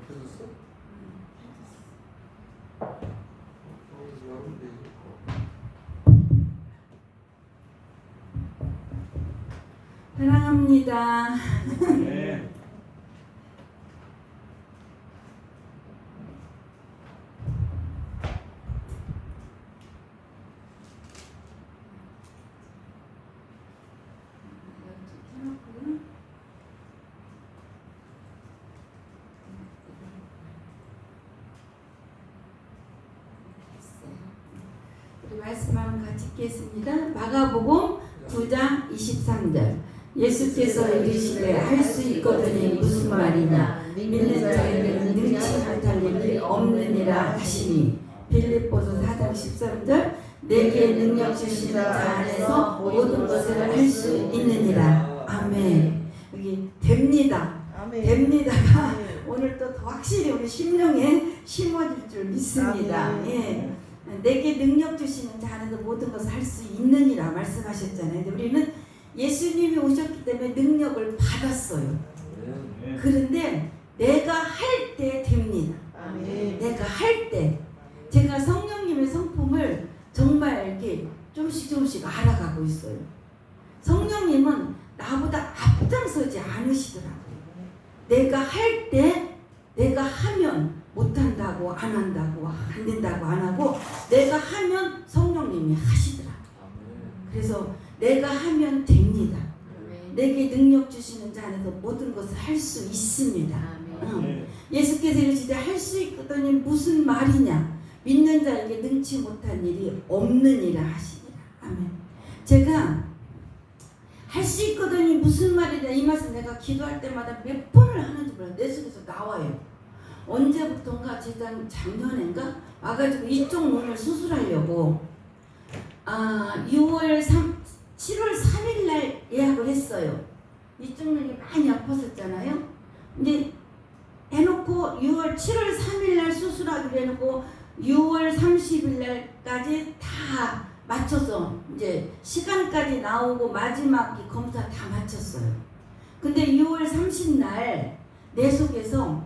켜졌어? 여는데 사랑합니다. 네. 우리 말씀 한번 같이 읽겠습니다. 마가복음 9장 23절. 예수께서 이르시되 할 수 있거든이 무슨 말이냐 믿는 자에게는 능치 못할 일이 없느니라 하시니. 빌립보서 4장 13절. 내게 능력 주시는 자 안에서 모든 것을 할 수 있느니라. 아멘. 여기 됩니다. 아멘. 됩니다가 아멘. 오늘 또 더 확실히 우리 심령에 심어질 줄 믿습니다. 아멘. 예. 내게 능력 주시는 자 안에서 모든 것을 할 수 있느니라 말씀하셨잖아요. 근데 우리는 예수님이 오셨기 때문에 능력을 받았어요. 네. 그런데 내가 할 때 됩니다. 아멘. 내가 할 때 제가 성령님의 성품을 정말 이렇게 조금씩 알아가고 있어요. 성령님은 나보다 앞장서지 않으시더라고요. 내가 할 때 내가 하면 못한다고 안 한다고 안 된다고 안 하고 내가 하면 성령님이 하시더라고요. 그래서 내가 하면 됩니다. 내게 능력 주시는 자 안에서 모든 것을 할 수 있습니다. 예수께서 이르시되 할 수 있거든이 무슨 말이냐 믿는 자에게 능치 못한 일이 없느니라 하시니라. 아멘. 제가 할 수 있거든이 무슨 말이냐 이 말씀 내가 기도할 때마다 몇 번을 하는지 몰라요. 내 속에서 나와요. 언제부턴가 작년인가 와가지고 이쪽 눈을 수술하려고 7월 3일 날 예약을 했어요. 이쪽 눈이 많이 아팠었잖아요. 이제 해놓고 7월 3일 날 수술하기로 해놓고 6월 30일 날까지 다 맞춰서 이제 시간까지 나오고 마지막 검사 다 마쳤어요. 근데 6월 30날 내 속에서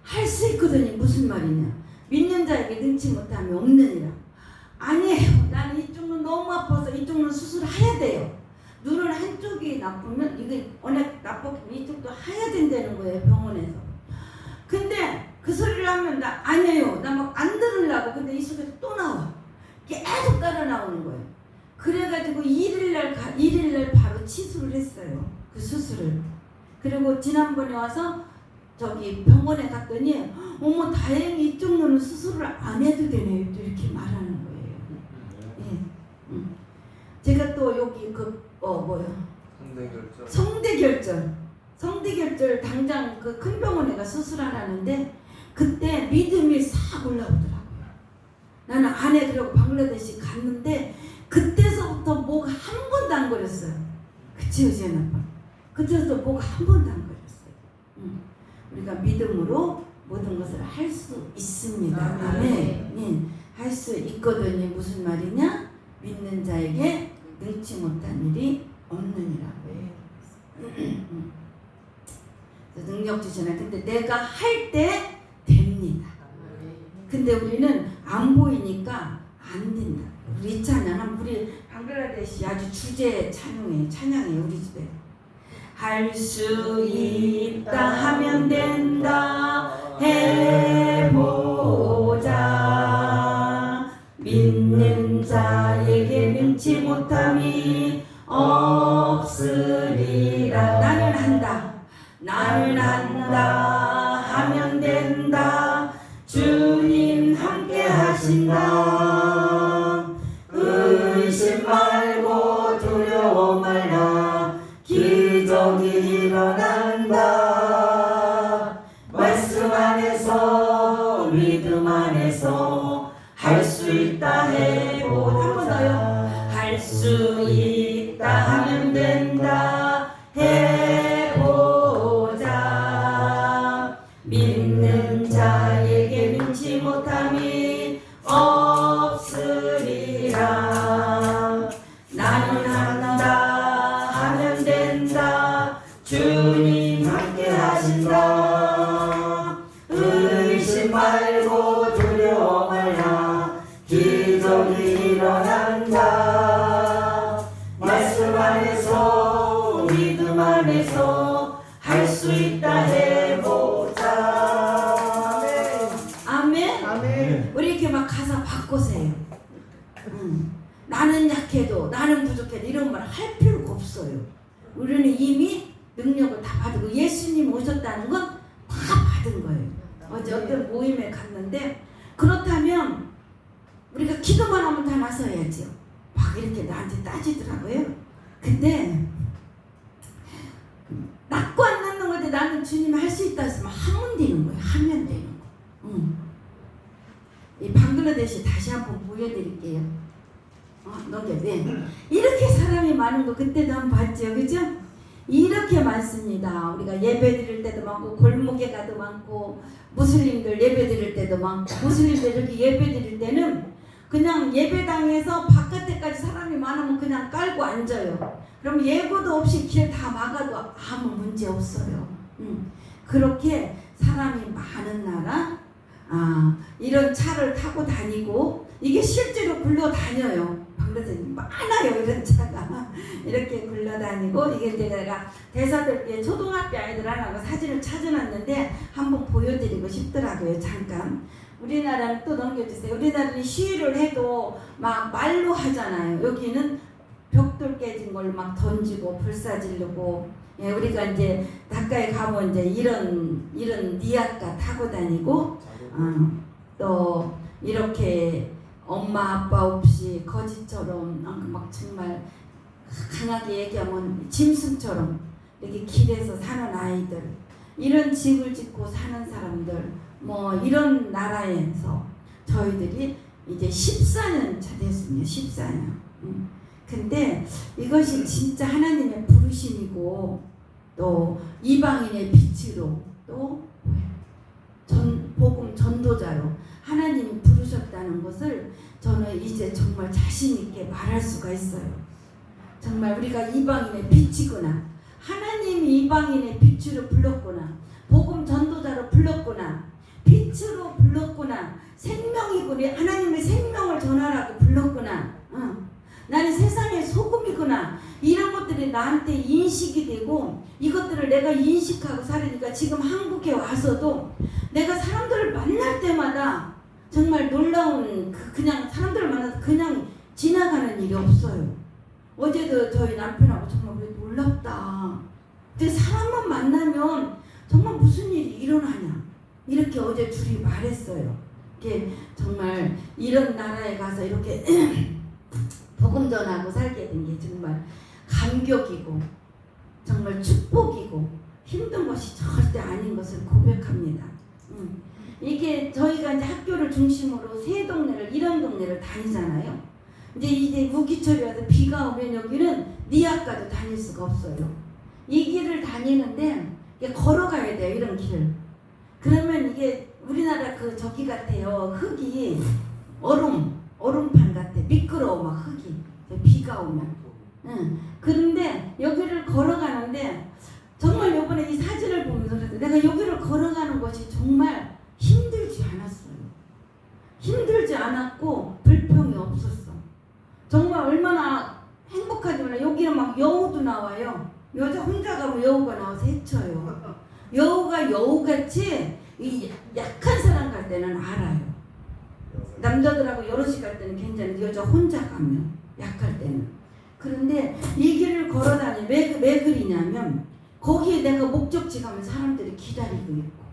할 수 있거든요. 무슨 말이냐 믿는 자에게 능치 못함이 없느니라. 아니에요. 나는 이쪽 눈 너무 아파서 이쪽 눈 수술해야 돼요. 눈은 한쪽이 나쁘면 이게 워낙 나쁘면 이쪽도 해야 된다는 거예요. 병원에서. 근데 그 소리를 하면 나 아니에요. 나 막 안 들으려고. 근데 이 속에서 또 나와. 계속 따라 나오는 거예요. 그래가지고 1일날 바로 취소를 했어요. 그 수술을. 그리고 지난번에 와서 저기 병원에 갔더니 어머 다행히 이쪽 눈은 수술을 안 해도 되네요. 또 이렇게 말하는 거예요. 예. 제가 또 여기 성대결절 당장 그 큰 병원에 가 수술하라는데 그때 믿음이 싹 올라오더라고요. 나는 안에 그러고 방글라데시 갔는데 그때서부터 목 한 번도 안 걸렸어요. 그치 의지연 아빠? 그때부터 목 한 번도 안 걸렸어요. 우리가 믿음으로 모든 것을 할 수 있습니다. 아멘. 할 수 있거든요. 무슨 말이냐? 믿는 자에게 능치 못한 일이 없느니라고요. 능력 주시나. 근데 내가 할 때 됩니다. 근데 우리는 안 보이니까 안 된다. 우리 찬양은 우리 방글라데시 아주 주제 찬양이에요. 우리 집에. 할 수 있다 하면 된다 해보자. 믿는 자에게 능치 못함이 없으리라. 나는 한다 하면 된다. 주님 함께 하신다. 의심 말고 두려워 말라. 기적이 일어난다. 말씀 안에서 믿음 안에서 할 수 있다 해보자. 한 번 더요. 할 수 있다 하면 된다 해보자. 믿는 자에게 능치 못함이 없으리라. 나는 한다 하면 된다. 주님 함께 하신다. 바꿔서 해요. 나는 약해도 나는 부족해도 이런 말 할 필요가 없어요. 우리는 이미 능력을 다 받고 예수님 오셨다는 건 다 받은 거예요. 어제 어떤 모임에 갔는데 그렇다면 우리가 기도만 하면 다 나서야죠. 막 이렇게 나한테 따지더라고요. 근데 낫고 안 낫는 건데 나는 주님이 할 수 있다 했으면 하면 되는 거예요. 하면 되는 거. 이 방글라데시 다시 한번 보여드릴게요. 넘겨네. 이렇게 사람이 많은 거 그때도 한번 봤죠, 그죠? 이렇게 많습니다. 우리가 예배 드릴 때도 많고 골목에 가도 많고 무슬림들 예배 드릴 때도 많고 무슬림들 이렇게 예배 드릴 때는 그냥 예배당에서 바깥에까지 사람이 많으면 그냥 깔고 앉아요. 그럼 예고도 없이 길 다 막아도 아무 문제 없어요. 그렇게 사람이 많은 나라, 이런 차를 타고 다니고 이게 실제로 굴러다녀요. 방글라데시 많아요. 이런 차가 이렇게 굴러다니고 이게 내가 대사들께 초등학교 아이들 하나가 사진을 찾아놨는데 한번 보여드리고 싶더라고요. 잠깐. 우리나라는 또 넘겨주세요. 우리나라는 시위를 해도 막 말로 하잖아요. 여기는 벽돌 깨진 걸 막 던지고 불사지르고, 예, 우리가 이제 닷가에 가면 이제 이런 니아까 타고 다니고, 또 이렇게 엄마 아빠 없이 거지처럼 막 정말 강하게 얘기하면 짐승처럼 이렇게 길에서 사는 아이들, 이런 집을 짓고 사는 사람들, 뭐 이런 나라에서 저희들이 이제 14년 차 됐습니다. 14년. 근데 이것이 진짜 하나님의 부르심이고 또 이방인의 빛으로 또 복음 전도자로 하나님이 부르셨다는 것을 저는 이제 정말 자신 있게 말할 수가 있어요. 정말 우리가 이방인의 빛이구나. 하나님이 이방인의 빛으로 불렀구나. 복음 전도자로 불렀구나. 빛으로 불렀구나. 생명이구나. 하나님의 생명을 전하라고 불렀구나. 나는 세상의 소금이구나. 이런 것들이 나한테 인식이 되고 이것들을 내가 인식하고 살으니까 지금 한국에 와서도 내가 사람들을 만날 때마다 정말 놀라운 그냥 사람들을 만나서 그냥 지나가는 일이 없어요. 어제도 저희 남편하고 정말 우리 놀랍다. 근데 사람만 만나면 정말 무슨 일이 일어나냐. 이렇게 어제 둘이 말했어요. 이렇게 정말 이런 나라에 가서 이렇게 복음 전하고 살게 된 게 정말 감격이고 정말 축복이고 힘든 것이 절대 아닌 것을 고백합니다. 이게 저희가 이제 학교를 중심으로 세 동네를 이런 동네를 다니잖아요. 이제 우기철이 와서 비가 오면 여기는 니아까지 다닐 수가 없어요. 이 길을 다니는데 이게 걸어가야 돼요. 이런 길을. 그러면 이게 우리나라 저기 같아요. 흙이 얼음판 같아. 미끄러워 막 흙이. 비가 오면. 그런데 여기를 걸어가는데 정말 요번에 이 사진을 보면서 내가 여기를 걸어가는 것이 정말 힘들지 않았어요. 힘들지 않았고 불평이 없었어. 정말 얼마나 행복하지만 여기는 막 여우도 나와요. 여자 혼자 가면 여우가 나와서 헤쳐요. 여우가 여우같이 이 약한 사람 갈 때는 알아요. 남자들하고 여럿이 갈 때는 괜찮은데 여자 혼자 가면 약할 때는. 그런데 이 길을 걸어다니 왜 그리냐면 거기에 내가 목적지 가면 사람들이 기다리고 있고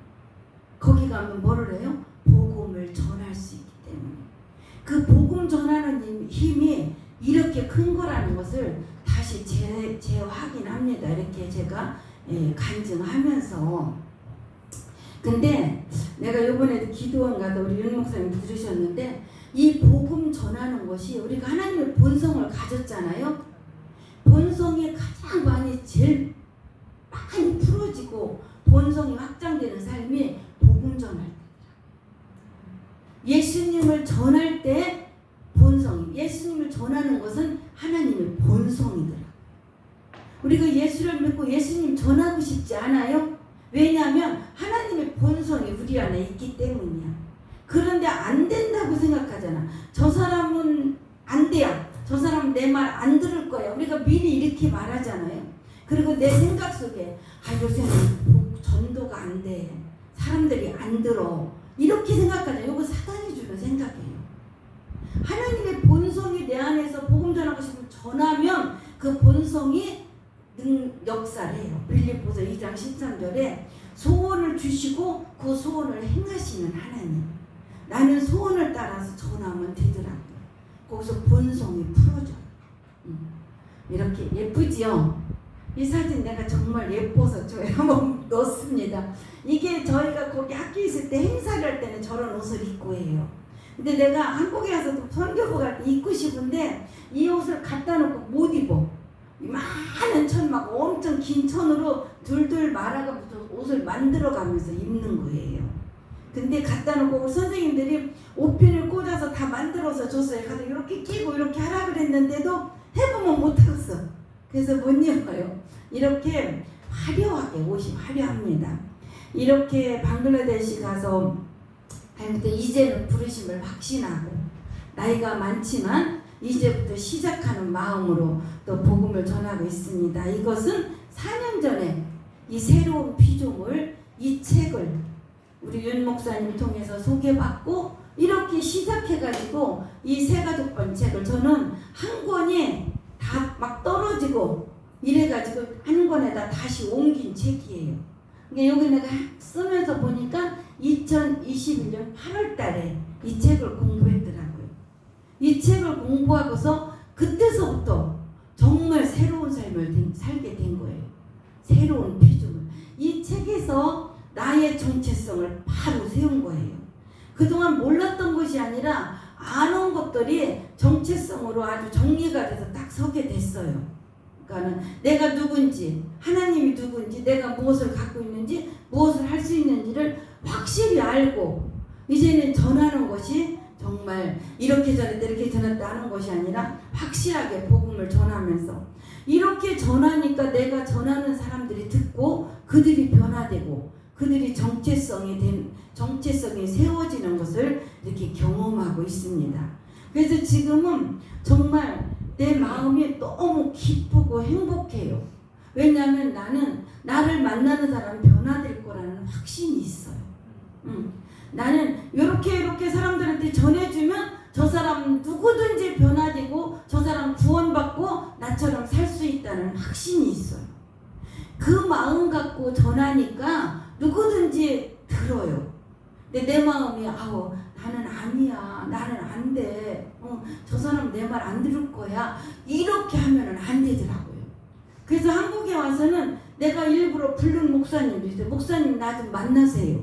거기 가면 뭐를 해요? 복음을 전할 수 있기 때문에. 그 복음 전하는 힘이 이렇게 큰 거라는 것을 다시 재확인합니다. 이렇게 제가 간증하면서. 근데 내가 이번에도 기도원 가다 우리 윤 목사님 부르셨는데 이 복음 전하는 것이 우리가 하나님의 본성을 가졌잖아요. 본성이 가장 제일 많이 풀어지고 본성이 확장되는 삶이 복음 전할 때. 예수님을 전할 때 본성이, 예수님을 전하는 것은 하나님의 본성이더라. 우리가 예수를 믿고 예수님 전하고 싶지 않아요? 왜냐하면 하나님의 본성이 우리 안에 있기 때문이야. 그런데 안 된다고 생각하잖아. 저 사람은 안 돼요. 저 사람은 내 말 안 들을 거야. 우리가 미리 이렇게 말하잖아요. 그리고 내 생각 속에 요새는 전도가 안 돼. 사람들이 안 들어. 이렇게 생각하잖아. 이거 사단이 주는 생각이에요. 하나님의 본성이 내 안에서 복음 전하고 싶으면 전하면 그 본성이 역사를 해요. 빌립보서 2장 13절에 소원을 주시고 그 소원을 행하시는 하나님. 나는 소원을 따라서 전하면 되더라고요. 거기서 본성이 풀어져요. 이렇게 예쁘지요? 이 사진 내가 정말 예뻐서 저에 한번 넣었습니다. 이게 저희가 거기 학교 있을 때 행사를 할 때는 저런 옷을 입고 해요. 근데 내가 한국에 와서도 선교부 갈 때 입고 싶은데 이 옷을 갖다 놓고 못 입어. 많은 천 막 엄청 긴 천으로 둘둘 말아가면서 옷을 만들어가면서 입는 거예요. 근데 갖다 놓고 선생님들이 옷핀을 꽂아서 다 만들어서 줬어요. 가서 이렇게 끼고 이렇게 하라 그랬는데도 해보면 못하겠어. 그래서 못 입어요. 이렇게 화려하게 옷이 화려합니다. 이렇게 방글라데시 가서 하나님께 이제는 부르심을 확신하고 나이가 많지만 이제부터 시작하는 마음으로 또 복음을 전하고 있습니다. 이것은 4년 전에 이 새로운 피조물 이 책을 우리 윤 목사님을 통해서 소개받고 이렇게 시작해가지고 이 새가족번 책을 저는 한 권에 다 막 떨어지고 이래가지고 한 권에다 다시 옮긴 책이에요. 그러니까 여기 내가 쓰면서 보니까 2021년 8월 달에 이 책을 공부했더라고요. 이 책을 공부하고서 그때서부터 정말 새로운 삶을 살게 된 거예요. 새로운 피조물. 이 책에서 나의 정체성을 바로 세운 거예요. 그동안 몰랐던 것이 아니라 아는 것들이 정체성으로 아주 정리가 돼서 딱 서게 됐어요. 그러니까는 내가 누군지, 하나님이 누군지, 내가 무엇을 갖고 있는지, 무엇을 할 수 있는지를 확실히 알고 이제는 전하는 것이 정말 이렇게 전했다 이렇게 전했다 하는 것이 아니라 확실하게 복음을 전하면서 이렇게 전하니까 내가 전하는 사람들이 듣고 그들이 변화되고 그들이 정체성이 세워지는 것을 이렇게 경험하고 있습니다. 그래서 지금은 정말 내 마음이 너무 기쁘고 행복해요. 왜냐하면 나는 나를 만나는 사람 변화될 거라는 확신이 있어요. 나는 이렇게 사람들한테 전해주면 저 사람 누구든지 변화되고 저 사람 구원받고 나처럼 살 수 있다는 확신이 있어요. 그 마음 갖고 전하니까 누구든지 들어요. 근데 내 마음이 나는 아니야. 나는 안 돼. 저 사람 내 말 안 들을 거야. 이렇게 하면은 안 되더라고요. 그래서 한국에 와서는 내가 일부러 부른 목사님도 있어요. 목사님 나 좀 만나세요.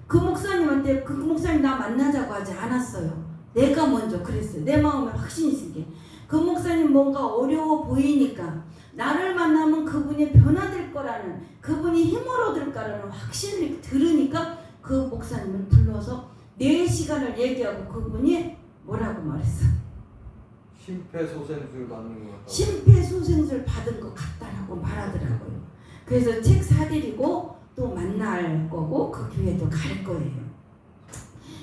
그 목사님한테 그 목사님 나 만나자고 하지 않았어요. 내가 먼저 그랬어요. 내 마음에 확신이 있으니까. 그 목사님 뭔가 어려워 보이니까 나를 만나면 그분이 변화될 거라는 그분이 힘을 얻을 거라는 확신을 들으니까 그 목사님을 불러서 4시간을 얘기하고 그분이 뭐라고 말했어? 심폐소생술 받는 것 같다. 심폐소생술 받은 것 같다라고 말하더라고요. 그래서 책 사드리고 또 만날 거고 그 교회도 갈 거예요.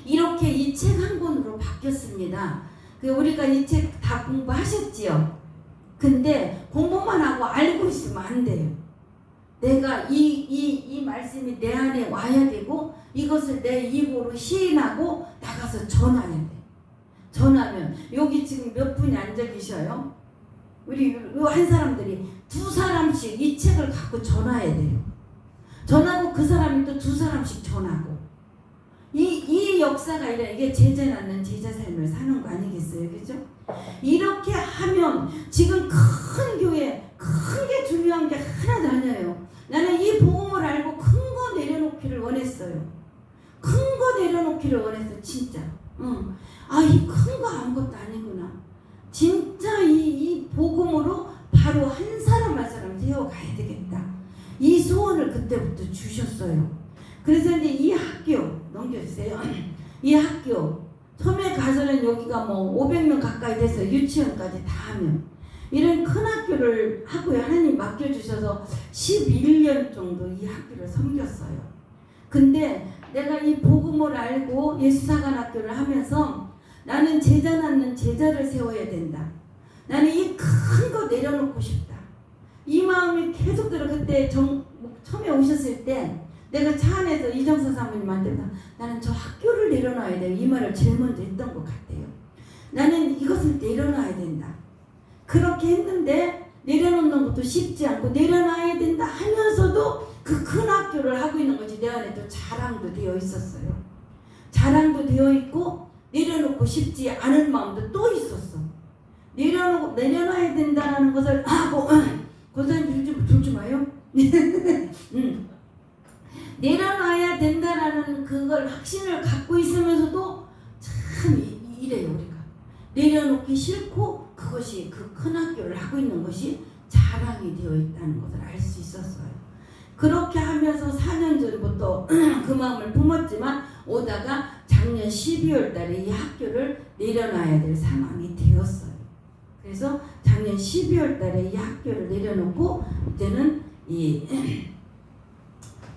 이렇게 이 책 한 권으로 바뀌었습니다. 우리가 이 책 다 공부하셨지요? 근데 공부만 하고 알고 있으면 안 돼요. 내가 이 말씀이 내 안에 와야 되고 이것을 내 입으로 시인하고 나가서 전해야 돼. 전하면 여기 지금 몇 분이 앉아 계셔요? 우리 한 사람들이 2사람씩 이 책을 갖고 전해야 돼요. 전하고 그 사람이 또 2사람씩 전하고 이 역사가 아니라 이게 제자 낳는 제자 삶을 사는 거 아니겠어요? 그죠? 이렇게 하면 지금 큰 교회 큰 게 중요한 게 하나도 아니에요. 나는 이 복음을 알고 큰 거 내려놓기를 원했어요. 큰 거 내려놓기를 원했어 진짜. 이 큰 거 아무것도 아니구나. 진짜 이 복음으로 바로 한 사람 한 사람 세워가야 되겠다. 이 소원을 그때부터 주셨어요. 그래서 이제 이 학교 넘겨주세요. 이 학교 처음에 가서는 여기가 뭐 500명 가까이 돼서 유치원까지 다 하면 이런 큰 학교를 하고요. 하나님 맡겨주셔서 11년 정도 이 학교를 섬겼어요. 근데 내가 이 복음을 알고 예수사관학교를 하면서 나는 제자 낳는 제자를 세워야 된다. 나는 이 큰 거 내려놓고 싶다. 이 마음이 계속 들어. 그때 처음에 오셨을 때 내가 차 안에서 이정서 사모님한테 나는 저 학교를 내려놔야 돼요. 이 말을 제일 먼저 했던 것 같아요. 나는 이것을 내려놔야 된다. 그렇게 했는데 내려놓는 것도 쉽지 않고 내려놔야 된다 하면서도 그 큰 학교를 하고 있는 것이 내 안에 또 자랑도 되어 있었어요. 자랑도 되어 있고 내려놓고 싶지 않은 마음도 또 있었어. 내려놔야 된다는 것을 고사님 들지 마요. 내려놔야 된다라는 그걸 확신을 갖고 있으면서도 참 이래요 우리가. 내려놓기 싫고 그것이 그 큰 학교를 하고 있는 것이 자랑이 되어 있다는 것을 알 수 있었어요. 그렇게 하면서 4년 전부터 그 마음을 품었지만 오다가 작년 12월 달에 이 학교를 내려놔야 될 상황이 되었어요. 그래서 작년 12월 달에 이 학교를 내려놓고 이제는 이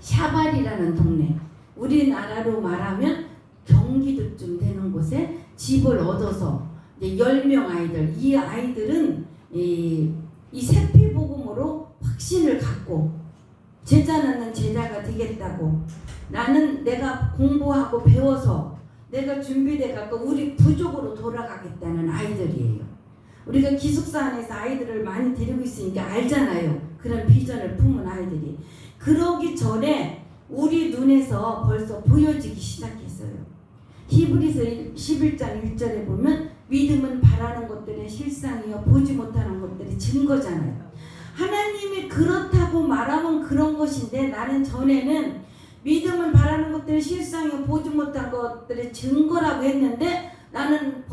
샤발이라는 동네, 우리나라로 말하면 경기도쯤 되는 곳에 집을 얻어서 이제 10명 아이들, 이 아이들은 이 세피복음으로 확신을 갖고 제자 낳는 제자가 되겠다고, 나는 내가 공부하고 배워서 내가 준비돼 갖고 우리 부족으로 돌아가겠다는 아이들이에요. 우리가 기숙사 안에서 아이들을 많이 데리고 있으니까 알잖아요. 그런 비전을 품은 아이들이. 그러기 전에 우리 눈에서 벌써 보여지기 시작했어요. 히브리서 11장 1절에 보면 믿음은 바라는 것들의 실상이요 보지 못하는 것들의 증거잖아요. 하나님이 그렇다고 말하면 그런 것인데 나는 전에는 믿음은 바라는 것들의 실상이요 보지 못한 것들의 증거라고 했는데 나는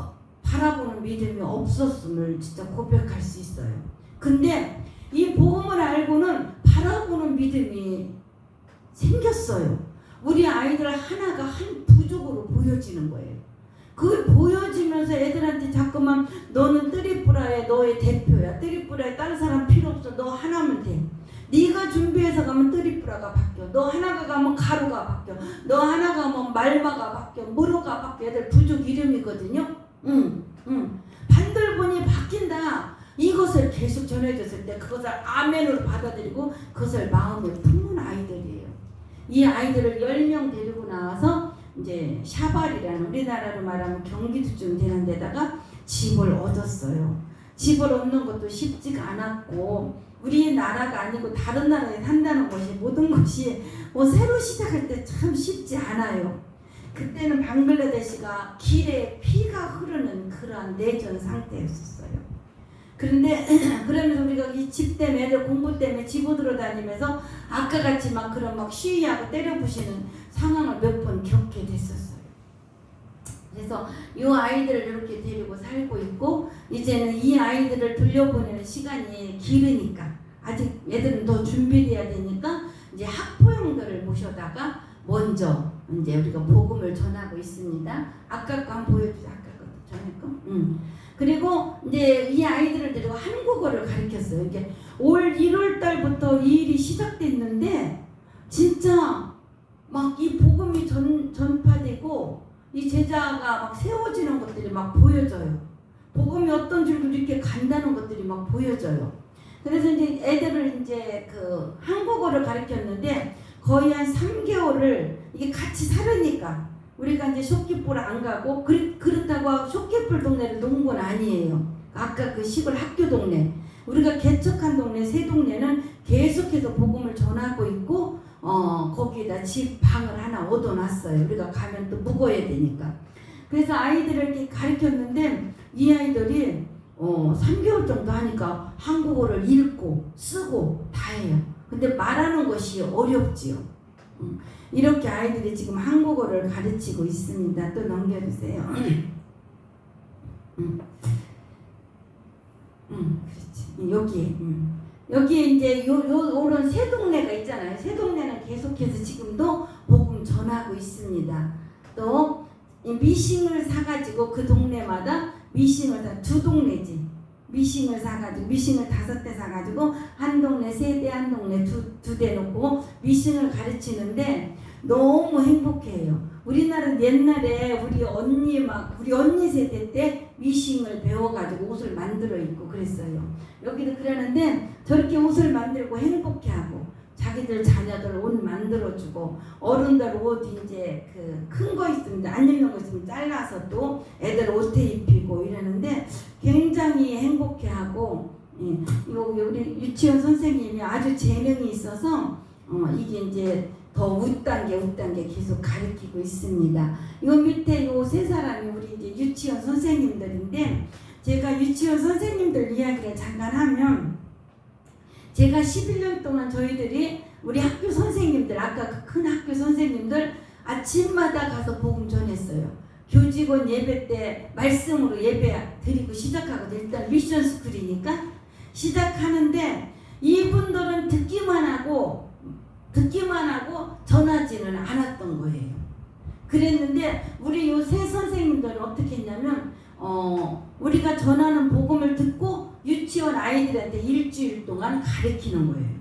바라보는 믿음이 없었음을 진짜 고백할 수 있어요. 근데 이 복음을 알고는 바라보는 믿음이 생겼어요. 우리 아이들 하나가 한 부족으로 보여지는 거예요. 그걸 보여지면서 애들한테 자꾸만 너는 뜨리뿌라의 너의 대표야. 뜨리뿌라에 다른 사람 필요 없어. 너 하나면 돼. 네가 준비해서 가면 뜨리뿌라가 바뀌어. 너 하나가 가면 가루가 바뀌어. 너 하나가 가면 말마가 바뀌어. 무로가 바뀌어. 애들 부족 이름이거든요. 반들보니 바뀐다. 이것을 계속 전해줬을 때 그것을 아멘으로 받아들이고 그것을 마음에 품는 아이들이에요. 이 아이들을 10명 데리고 나와서 이제 샤발이라는 우리나라로 말하면 경기도쯤 되는 데다가 집을 얻었어요. 집을 얻는 것도 쉽지가 않았고 우리나라가 아니고 다른 나라에 산다는 것이 모든 것이 새로 시작할 때 참 쉽지 않아요. 그때는 방글라데시가 길에 피가 흐르는 그러한 내전 상태였었어요. 그런데 그러면서 우리가 이 집 때문에 애들 공부 때문에 집어들어 다니면서 아까 같이 막 그런 막 시위하고 때려부시는 상황을 몇 번 겪게 됐었어요. 그래서 이 아이들을 이렇게 데리고 살고 있고 이제는 이 아이들을 돌려보내는 시간이 길으니까 아직 애들은 더 준비돼야 되니까 이제 학부형들을 모셔다가 먼저 이제 우리가 복음을 전하고 있습니다. 아까 거 한번 보여주세요. 아까 거 전에 거. 그리고 이제 이 아이들을 데리고 한국어를 가르쳤어요. 이게 올 1월 달부터 이 일이 시작됐는데 진짜 막 이 복음이 전파되고 이 제자가 막 세워지는 것들이 막 보여져요. 복음이 어떤 줄도 이렇게 간다는 것들이 막 보여져요. 그래서 이제 애들을 이제 그 한국어를 가르쳤는데 거의 한 3개월을 이게 같이 살으니까 우리가 이제 쇼키포를 안 가고 그렇다고 쇼키포 동네를 놓은 건 아니에요. 아까 그 시골 학교 동네 우리가 개척한 동네 세 동네는 계속해서 복음을 전하고 있고 거기에다 집 방을 하나 얻어놨어요. 우리가 가면 또 묵어야 되니까. 그래서 아이들을 이렇게 가르쳤는데 이 아이들이 3개월 정도 하니까 한국어를 읽고 쓰고 다 해요. 근데 말하는 것이 어렵지요. 이렇게 아이들이 지금 한국어를 가르치고 있습니다. 또 넘겨주세요. 그렇지. 여기에 이제 요런 세 동네가 있잖아요. 세 동네는 계속해서 지금도 복음 전하고 있습니다. 또 미싱을 사가지고 그 동네마다 미싱을 두 동네지. 미싱을 사가지고 미싱을 5대 사가지고 한 동네 3대 한 동네 2대 놓고 미싱을 가르치는데 너무 행복해요. 우리나라는 옛날에 우리 언니 세대 때 미싱을 배워가지고 옷을 만들어 입고 그랬어요. 여기도 그러는데 저렇게 옷을 만들고 행복해하고 자기들 자녀들 옷 만들어주고 어른들 옷 이제 그 큰 거 있으면 안 입는 거 있으면 잘라서 또 애들 옷에 입히고 이런 하는데 굉장히 행복해하고 우리 유치원 선생님이 아주 재능이 있어서 이게 이제 더 웃단계 계속 가르치고 있습니다. 요 밑에 요 세 사람이 우리 이제 유치원 선생님들인데 제가 유치원 선생님들 이야기를 잠깐 하면 제가 11년 동안 저희들이 우리 학교 선생님들 아까 그 큰 학교 선생님들 아침마다 가서 복음 전했어요. 교직원 예배 때 말씀으로 예배 드리고 시작하거든요. 일단 미션 스쿨이니까 시작하는데 이분들은 듣기만 하고 전하지는 않았던 거예요. 그랬는데 우리 요 세 선생님들은 어떻게 했냐면 우리가 전하는 복음을 듣고 유치원 아이들한테 일주일 동안 가르치는 거예요.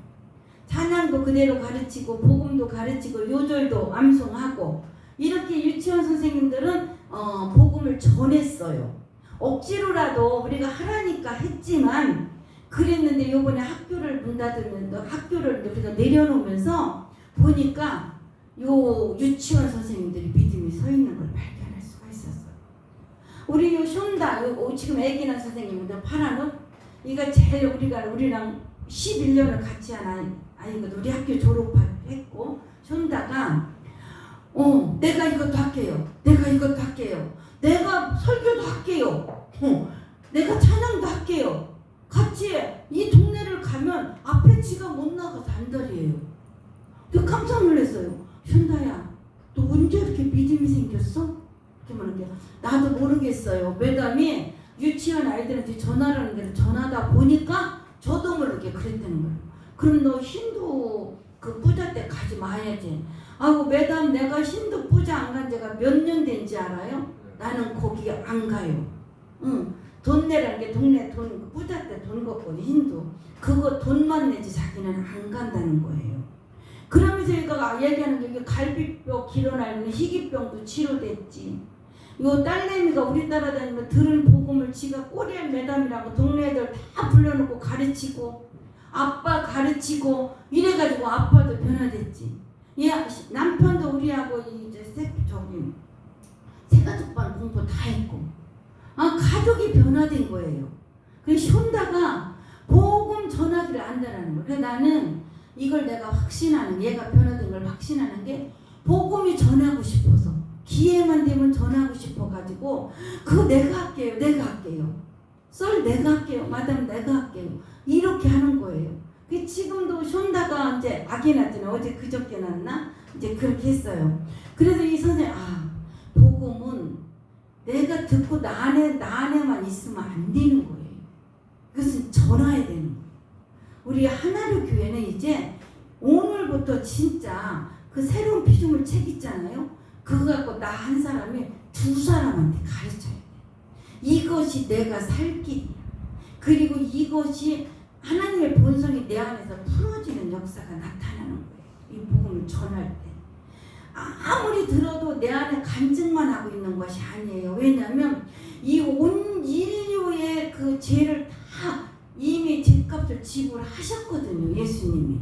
찬양도 그대로 가르치고 복음도 가르치고 요절도 암송하고 이렇게 유치원 선생님들은 복음을 전했어요. 억지로라도 우리가 하라니까 했지만 그랬는데 요번에 학교를 문 닫으면서 학교를 우리가 내려놓으면서 보니까 요 유치원 선생님들이 믿음이 서 있는 걸 발견할 수가 있었어요. 우리 요 숀다 지금 애기 낳은 선생님인데 파란 옷 이가 제일 우리랑 11년을 같이 한 아이거든. 우리 학교 졸업했고 숀다가 내가 이것도 할게요. 내가 설교도 할게요. 내가 찬양도 할게요. 같이 이 동네를 가면 앞에 지가 못 나가서 안달이에요. 근데 깜짝 놀랐어요. 숀다야, 너 언제 이렇게 믿음이 생겼어? 이렇게 말하는데 나도 모르겠어요. 매담이 유치원 아이들한테 전하라는 데를 전하다 보니까 저도 모르게 그랬다는 거예요. 그럼 너 힌두 그 뿌자 때 가지 마야지. 아이고 매담 내가 힌두 뿌자 안 간 지가 몇 년 된지 알아요? 나는 거기 안 가요. 돈 내라는 게 동네 돈 뿌자 때 돈 걷거든 힌두. 그거 돈만 내지 자기는 안 간다는 거예요. 그러면서 얘가 얘기하는 게 갈비뼈 길어나는 희귀병도 치료됐지. 요 딸내미가 우리 따라다니면 들은 복음을 지가 꼬리알 매담이라고 동네 애들 다 불러놓고 가르치고 아빠 가르치고 이래가지고 아빠도 변화됐지. 남편도 우리하고 이제 새가족반 공부 다 했고 가족이 변화된 거예요. 그래서 숀다가 복음 전하기를 안다라는 거예요. 그래서 나는 이걸 내가 확신하는 얘가 변화된 걸 확신하는 게 복음이 전하고 싶어서 기회만 되면 전하고 싶어가지고 그거 내가 할게요. 썰 내가 할게요. 마담 내가 할게요. 이렇게 하는 거예요. 그 지금도 숀다가 이제 아기 낳잖아요. 어제 그저께 낳나? 이제 그렇게 했어요. 그래서 이 선생님 복음은 내가 듣고 나 안에만 있으면 안 되는 거예요. 그것은 전해야 되는 거예요. 우리 하나로 교회는 이제 오늘부터 진짜 그 새로운 피조물 책 있잖아요. 그거 갖고 나 한 사람이 두 사람한테 가르쳐야 돼. 이것이 내가 살 길이야. 그리고 이것이 하나님의 본성이 내 안에서 풀어지는 역사가 나타나는 거예요. 이 복음을 전할 때. 아무리 들어도 내 안에 간증만 하고 있는 것이 아니에요. 왜냐하면 이 온 인류의 그 죄를 다 이미 죄값을 지불하셨거든요. 예수님이.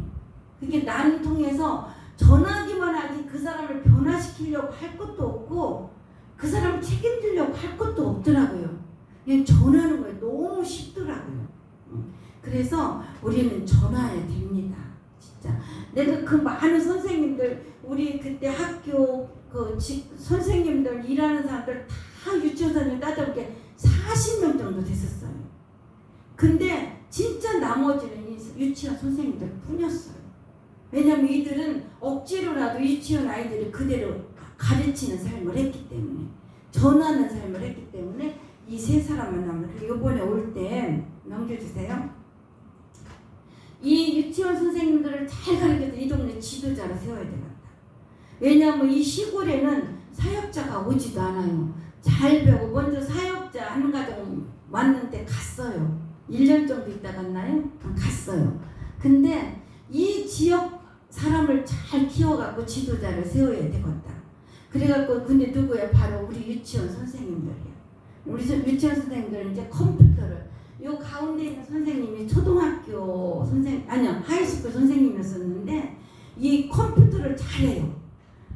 그게 나를 통해서 전하기만 하지 그 사람을 변화시키려고 할 것도 없고 그 사람을 책임지려고 할 것도 없더라고요. 그냥 전하는 거예요. 너무 쉽더라고요. 그래서 우리는 전해야 됩니다. 진짜 내가 그 많은 선생님들 우리 그때 학교 그 선생님들 일하는 사람들 다 유치원 선생님 따져보게 40명 정도 됐었어요. 근데 진짜 나머지는 유치원 선생님들 뿐이었어요. 왜냐면 이들은 억지로라도 유치원 아이들을 그대로 가르치는 삶을 했기 때문에 전하는 삶을 했기 때문에 이 세 사람만 남는. 그리고 이번에 올 때 넘겨주세요. 이 유치원 선생님들을 잘 가르쳐서 이 동네 지도자로 세워야 되겠다. 왜냐하면 이 시골에는 사역자가 오지도 않아요. 잘 배우고 먼저 사역자 한 가정 왔는데 갔어요. 1년 정도 있다 갔나요? 갔어요. 근데 이 지역 사람을 잘 키워갖고 지도자를 세워야 되겠다. 그래갖고 근데 누구야? 바로 우리 유치원 선생님들이야. 우리 유치원 선생님들은 이제 컴퓨터를 요 가운데 있는 선생님이 초등학교 하이스쿨 선생님이었었는데 이 컴퓨터를 잘해요.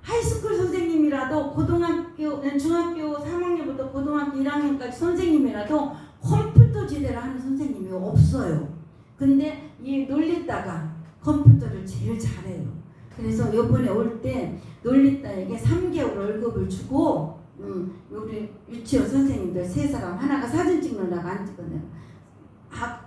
하이스쿨 선생님이라도 선생님이라도 중학교 3학년부터 고등학교 1학년까지 선생님이라도 컴퓨터 제대로 하는 선생님이 없어요. 근데 이 놀리다가 컴퓨터를 제일 잘해요. 그래서 요번에 올 때 놀리다에게 3개월 월급을 주고 우리 유치원 선생님들 3사람 하나가 사진 찍느라고 안 찍었네요.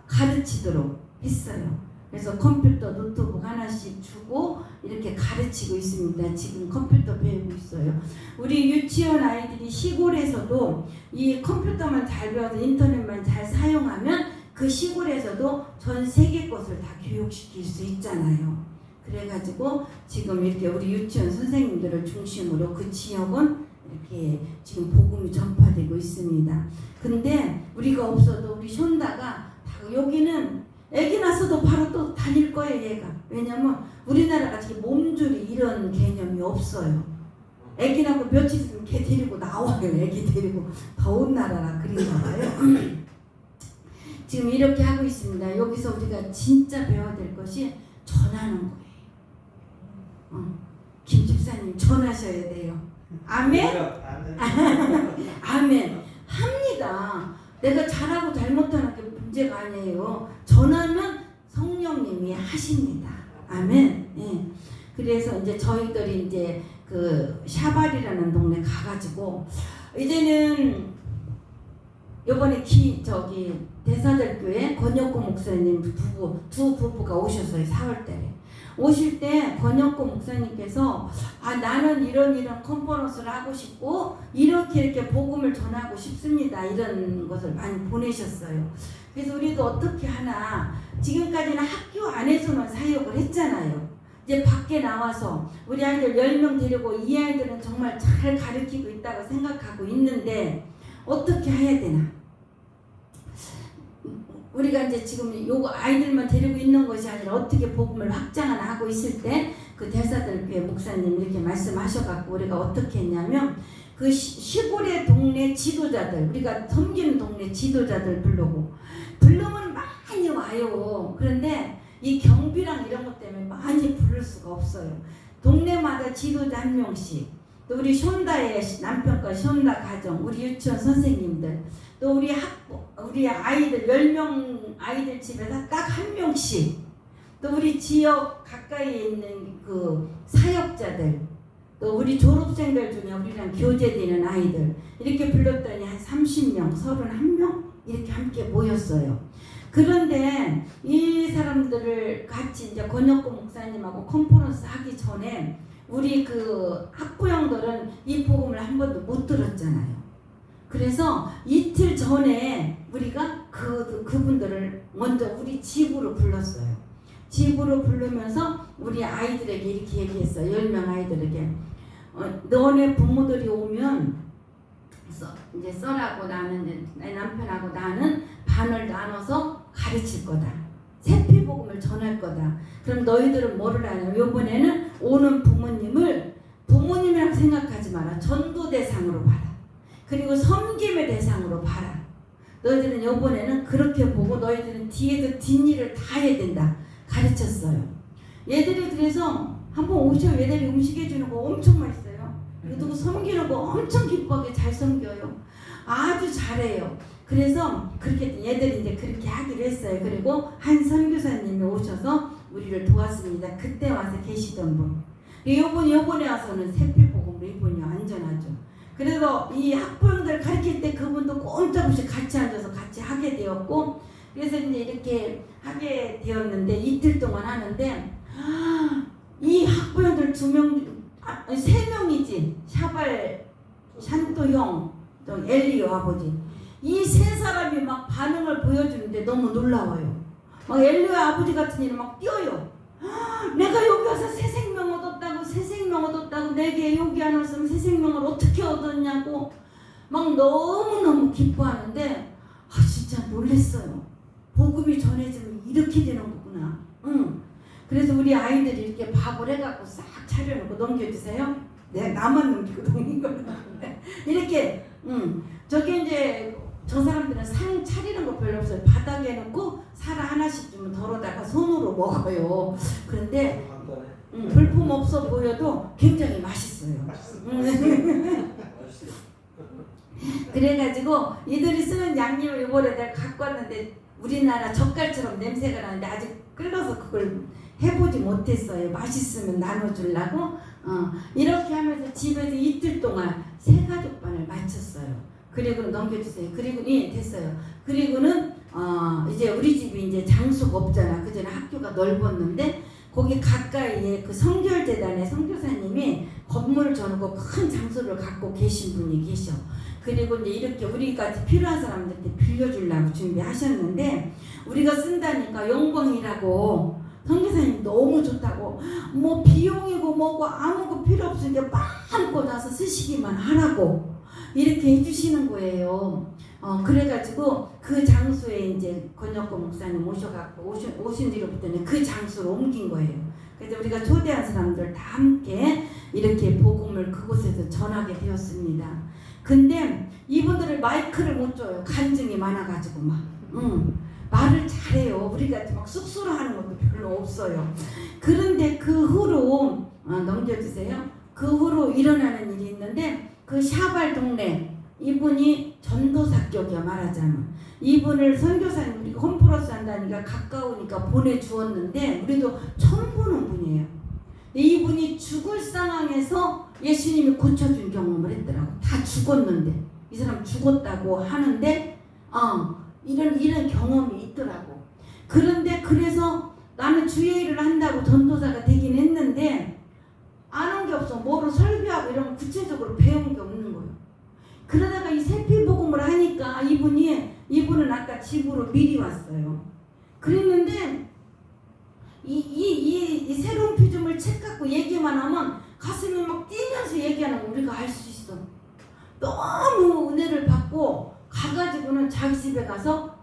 가르치도록 했어요. 그래서 컴퓨터 노트북 하나씩 주고 이렇게 가르치고 있습니다. 지금 컴퓨터 배우고 있어요. 우리 유치원 아이들이 시골에서도 이 컴퓨터만 잘 배워서 인터넷만 잘 사용하면 그 시골에서도 전 세계 것을 다 교육시킬 수 있잖아요. 그래가지고 지금 이렇게 우리 유치원 선생님들을 중심으로 그 지역은 이렇게 지금 복음이 전파되고 있습니다. 근데 우리가 없어도 우리 션다가 여기는 애기 낳아서도 바로 또 다닐 거예요, 얘가. 왜냐면 우리나라가 지금 몸조리 이런 개념이 없어요. 애기 낳고 며칠 있으면 걔 데리고 나와요. 애기 데리고. 더운 나라라 그런가 봐요. 지금 이렇게 하고 있습니다. 여기서 우리가 진짜 배워야 될 것이 전하는 거예요. 김 집사님 전하셔야 돼요. 아멘? 아멘. 합니다. 내가 잘하고 잘못하는 게 문제가 아니에요. 전하면 성령님이 하십니다. 아멘. 예. 그래서 이제 저희들이 이제 그 샤발이라는 동네 가가지고 이제는 요번에 대사들교회 권혁구 목사님 두 부부가 오셨어요. 4월달에. 오실 때 권혁구 목사님께서 나는 이런 컨퍼런스를 하고 싶고 이렇게 복음을 전하고 싶습니다. 이런 것을 많이 보내셨어요. 그래서 우리도 어떻게 하나 지금까지는 학교 안에서만 사역을 했잖아요. 이제 밖에 나와서 우리 아이들 10명 데리고 이 아이들은 정말 잘 가르치고 있다고 생각하고 있는데 어떻게 해야 되나? 우리가 이제 지금 요거 아이들만 데리고 있는 것이 아니라 어떻게 복음을 확장하나 하고 있을 때 그 대사들교회 목사님 이렇게 말씀하셔갖고 우리가 어떻게 했냐면 그 시골의 동네 지도자들 우리가 섬기는 동네 지도자들 부르면 많이 와요. 그런데 이 경비랑 이런 것 때문에 많이 부를 수가 없어요. 동네마다 지도자 한 명씩 또 우리 션다의 남편과 션다 가정 우리 유치원 선생님들 또 우리 아이들 10명 아이들 집에서 딱 한 명씩 또 우리 지역 가까이에 있는 그 사역자들 또 우리 졸업생들 중에 우리랑 교제되는 아이들 이렇게 불렀더니 한 30명, 31명 이렇게 함께 모였어요. 그런데 이 사람들을 같이 이제 권혁구 목사님하고 컨퍼런스 하기 전에 우리 그 학부형들은 이 복음을 한 번도 못 들었잖아요. 그래서 이틀 전에 우리가 그분들을 먼저 우리 집으로 불렀어요. 집으로 부르면서 우리 아이들에게 이렇게 얘기했어요. 10명 아이들에게 너네 부모들이 오면 이제 썰하고 나는 내 남편하고 나는 반을 나눠서 가르칠 거다. 세피복음을 전할 거다. 그럼 너희들은 뭐를 하냐? 이번에는 오는 부모님이라고 생각하지 마라. 전도 대상으로 봐라. 그리고 섬김의 대상으로 봐라. 너희들은 이번에는 그렇게 보고 너희들은 뒤에서 뒷일을 다 해야 된다. 가르쳤어요. 얘들이 그래서 한번 오셔 얘들이 음식 해주는 거 엄청 맛있어요. 그리고 섬기는 거 엄청 기뻐하게 잘 섬겨요. 아주 잘해요. 그래서 그렇게 얘들이 이제 그렇게 하기로 했어요. 그리고 한 선교사님이 오셔서 우리를 도왔습니다. 그때 와서 계시던 분. 요번에 와서는 세피복음으로 이분이 안전하죠. 그래서 이 학부형들 가르칠 때 그분도 꼼짝없이 같이 앉아서 같이 하게 되었고 그래서 이제 이렇게 하게 되었는데 이틀 동안 하는데 이 학부형들 3명이지 샤발, 샨토형, 엘리오 아버지 이 3사람이 막 반응을 보여주는데 너무 놀라워요. 막 엘리오 아버지 같은 일은 막 뛰어요. 내가 여기 와서 새 생명 얻었다고 내게 여기 안 왔으면 새 생명을 어떻게 얻었냐고 막 너무너무 기뻐하는데 진짜 놀랬어요. 복음이 전해지면 이렇게 되는 거구나. 그래서 우리 아이들이 이렇게 밥을 해갖고 싹 차려놓고 넘겨주세요. 나만 넘기고 넘긴 거는 이렇게 저게 이제 저 사람들은 상 차리는 거 별로 없어요. 바닥에 놓고 살 하나씩 주면 덜어다가 손으로 먹어요. 그런데 볼품 없어 보여도 굉장히 맛있어요. 그래가지고 이들이 쓰는 양념을 이번에 내가 갖고 왔는데 우리나라 젓갈처럼 냄새가 나는데 아직 끓여서 그걸 해보지 못했어요. 맛있으면 나눠주려고 이렇게 하면서 집에서 이틀 동안 세 가족반을 마쳤어요. 그리고 넘겨주세요. 그리고 예 됐어요. 그리고는 이제 우리 집이 이제 장수가 없잖아. 그전에 학교가 넓었는데 거기 가까이에 그 성결재단의 선교사님이 건물을 저놓고 큰 장소를 갖고 계신 분이 계셔. 그리고 이제 이렇게 우리가 필요한 사람들한테 빌려주려고 준비하셨는데 우리가 쓴다니까 영광이라고 선교사님 너무 좋다고 뭐 비용이고 뭐고 아무것도 필요 없으니까 마음껏 와서 쓰시기만 하라고 이렇게 해주시는 거예요. 그래가지고 그 장소에 이제 권혁고 목사님 오셔갖고 오신 뒤로부터는 그 장소로 옮긴 거예요. 그래서 우리가 초대한 사람들 다 함께 이렇게 복음을 그곳에서 전하게 되었습니다. 근데 이분들을 마이크를 못 줘요. 간증이 많아가지고 막 말을 잘해요. 우리가 막 쑥스러워하는 것도 별로 없어요. 그런데 그 후로 넘겨주세요. 그 후로 일어나는 일이 있는데 그 샤발 동네 이분이 전도사 격이야 말하자면 이분을 선교사님 우리가 홈플러스 한다니까 가까우니까 보내주었는데 우리도 처음 보는 분이에요. 이분이 죽을 상황에서 예수님이 고쳐준 경험을 했더라고. 다 죽었는데 이 사람 죽었다고 하는데 이런 경험이 있더라고. 그런데 그래서 나는 주의 일을 한다고 전도사가 되긴 했는데 아는 게 없어. 뭐로 설교하고 이런 거 구체적으로 배운 게 없는 거예요. 그러다가 이 세피복음을 하니까 이분은 아까 집으로 미리 왔어요. 그랬는데 이 새로운 피조물 책 갖고 얘기만 하면 가슴이 막 뛰면서 얘기하는 거 우리가 알 수 있어. 너무 은혜를 받고 가가지고는 자기 집에 가서